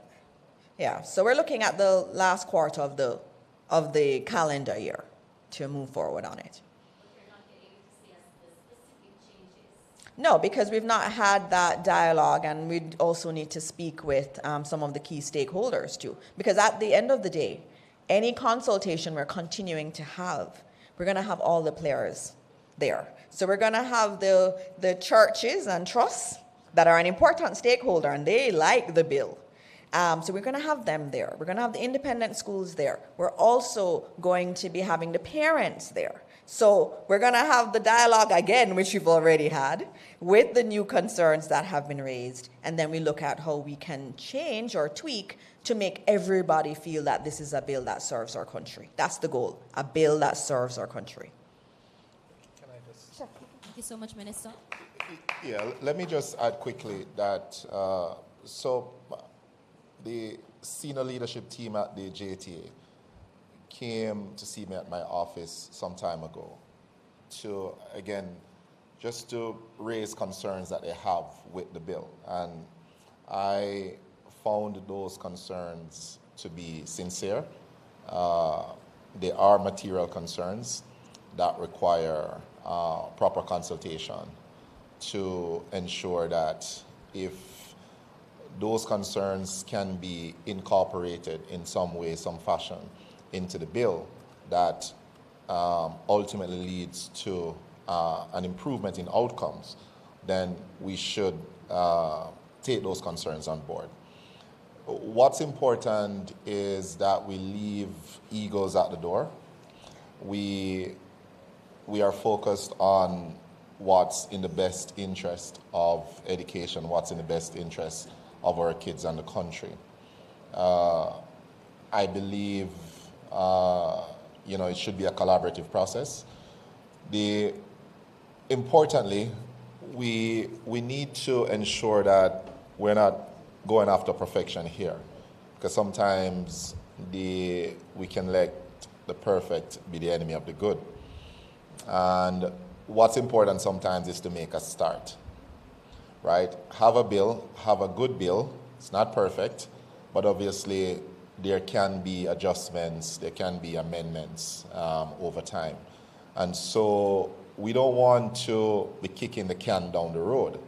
Yeah, so we're looking at the last quarter of the calendar year to move forward on it. No, because we've not had that dialogue, and we also need to speak with some of the key stakeholders too. Because at the end of the day, any consultation we're continuing to have, we're going to have all the players there. So we're going to have the churches and trusts that are an important stakeholder, and they like the bill. So we're going to have them there. We're going to have the independent schools there. We're also going to be having the parents there. So we're going to have the dialogue again, which we've already had, with the new concerns that have been raised. And then we look at how we can change or tweak to make everybody feel that this is a bill that serves our country. That's the goal, a bill that serves our country. Sure. Thank you so much, Minister. Yeah, let me just add quickly that the senior leadership team at the JTA came to see me at my office some time ago to, again, just to raise concerns that they have with the bill. And I found those concerns to be sincere. They are material concerns that require proper consultation to ensure that if those concerns can be incorporated in some way, some fashion into the bill that ultimately leads to an improvement in outcomes, then we should take those concerns on board. What's important is that we leave egos at the door. We are focused on what's in the best interest of education, what's in the best interest of our kids and the country. I believe, it should be a collaborative process. Importantly, we need to ensure that we're not going after perfection here, because sometimes we can let the perfect be the enemy of the good. And what's important sometimes is to make a start, right? Have a bill, have a good bill. It's not perfect, but obviously there can be adjustments, there can be amendments over time. And so we don't want to be kicking the can down the road,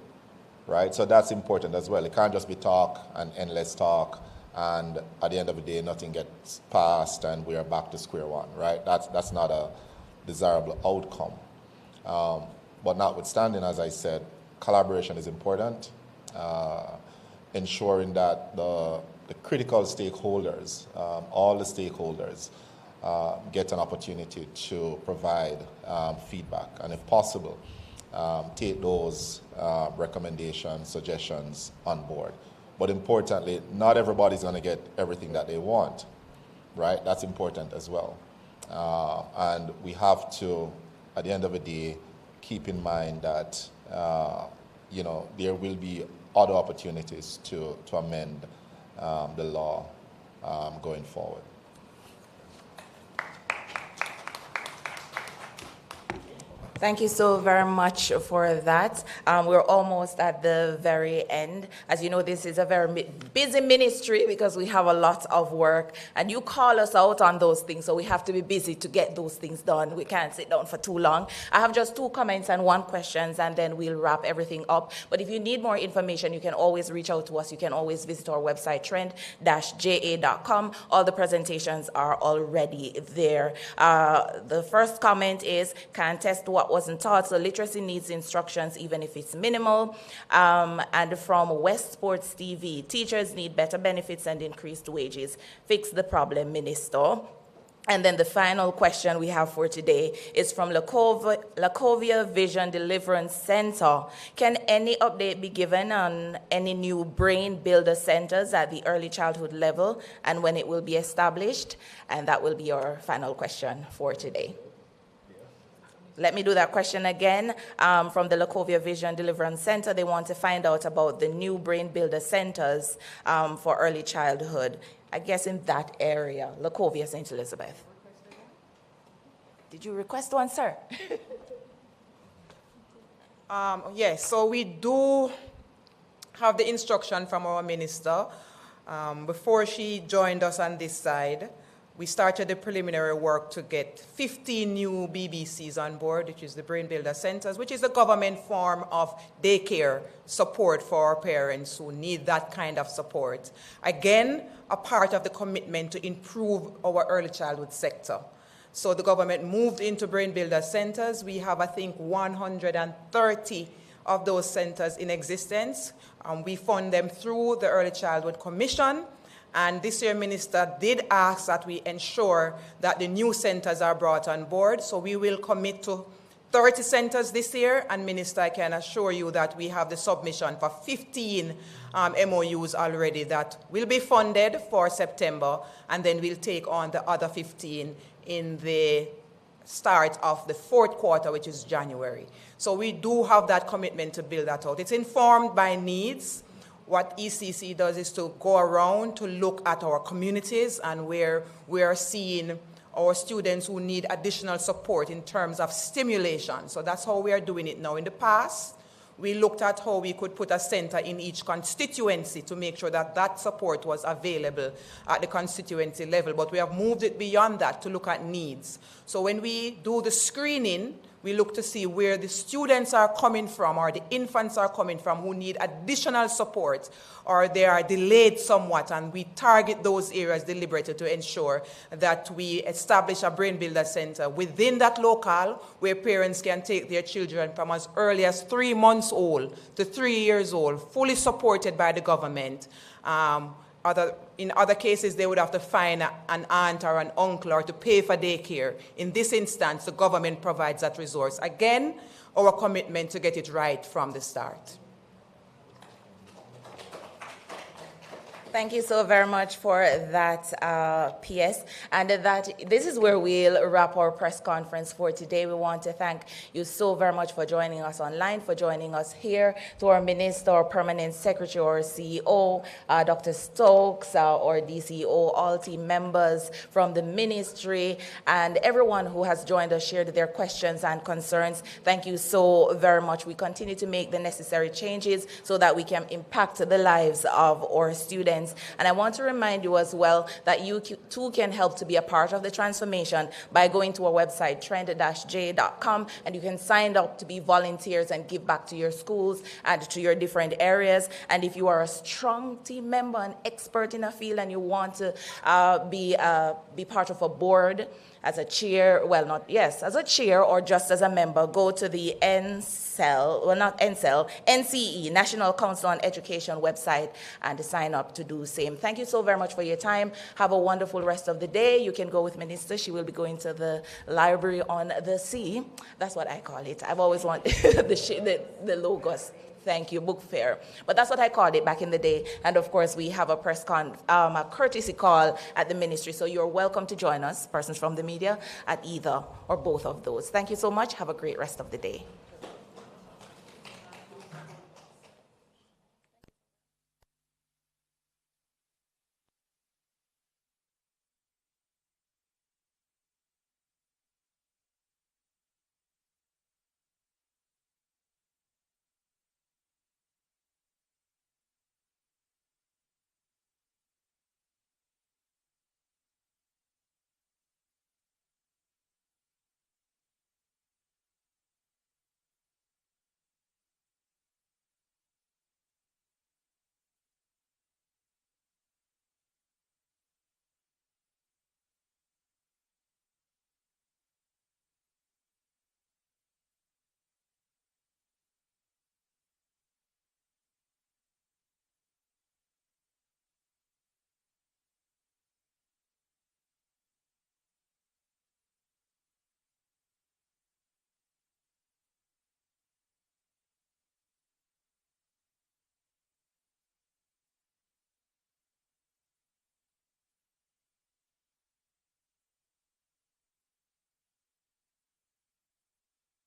right? So that's important as well. It can't just be talk and endless talk, and at the end of the day, nothing gets passed and we are back to square one, right? That's not a desirable outcome. But notwithstanding, as I said, collaboration is important, ensuring that the critical stakeholders, all the stakeholders, get an opportunity to provide feedback, and if possible, take those recommendations, suggestions on board. But importantly, not everybody's going to get everything that they want, right? That's important as well. And we have to, at the end of the day, keep in mind that there will be other opportunities to amend the law going forward. Thank you so very much for that. We're almost at the very end. As you know, this is a very busy ministry because we have a lot of work, and you call us out on those things, so we have to be busy to get those things done. We can't sit down for too long. I have just 2 comments and 1 question, and then we'll wrap everything up. But if you need more information, you can always reach out to us. You can always visit our website, trend-ja.com. All the presentations are already there. The first comment is, can't test what wasn't taught, so literacy needs instructions even if it's minimal. And from West Sports TV, teachers need better benefits and increased wages. Fix the problem, Minister. And then the final question we have for today is from Lacovia Vision Deliverance Center. Can any update be given on any new brain builder centers at the early childhood level and when it will be established? And that will be our final question for today. Let me do that question again. From the Lacovia Vision Deliverance Center, they want to find out about the new brain builder centers for early childhood, I guess in that area, Lacovia, St. Elizabeth. Did you request one, sir? Yes, so we do have the instruction from our minister. Before she joined us on this side, we started the preliminary work to get 15 new BBCs on board, which is the Brain Builder Centers, which is a government form of daycare support for our parents who need that kind of support. Again, a part of the commitment to improve our early childhood sector. So the government moved into Brain Builder Centers. We have, I think, 130 of those centers in existence. We fund them through the Early Childhood Commission. And this year, Minister did ask that we ensure that the new centers are brought on board. So we will commit to 30 centers this year. And Minister, I can assure you that we have the submission for 15 MOUs already that will be funded for September. And then we'll take on the other 15 in the start of the 4th quarter, which is January. So we do have that commitment to build that out. It's informed by needs. What ECC does is to go around to look at our communities and where we are seeing our students who need additional support in terms of stimulation. So that's how we are doing it now. In the past, we looked at how we could put a center in each constituency to make sure that that support was available at the constituency level. But we have moved it beyond that to look at needs. So when we do the screening We look to see where the students are coming from or the infants are coming from who need additional support or they are delayed somewhat, and we target those areas deliberately to ensure that we establish a brain builder center within that locale where parents can take their children from as early as 3 months old to 3 years old, fully supported by the government. In other cases, they would have to find an aunt or an uncle or to pay for daycare. In this instance, the government provides that resource. Again, our commitment to get it right from the start. Thank you so very much for that PS. And this is where we'll wrap our press conference for today. We want to thank you so very much for joining us online, for joining us here, to our Minister, our Permanent Secretary, or CEO, Dr. Stokes, our DCO, all team members from the Ministry, and everyone who has joined us, shared their questions and concerns. Thank you so very much. We continue to make the necessary changes so that we can impact the lives of our students. And I want to remind you as well that you too can help to be a part of the transformation by going to our website, trend-j.com, and you can sign up to be volunteers and give back to your schools and to your different areas. And if you are a strong team member, an expert in a field, and you want to be part of a board, as a chair, as a chair or just as a member, go to the NCE, National Council on Education website, and sign up to do the same. Thank you so very much for your time. Have a wonderful rest of the day. You can go with Minister. She will be going to the library on the sea. That's what I call it. I've always wanted the logos. Thank you, book fair. But that's what I called it back in the day. And of course, we have a a courtesy call at the Ministry. So you're welcome to join us, persons from the media, at either or both of those. Thank you so much. Have a great rest of the day.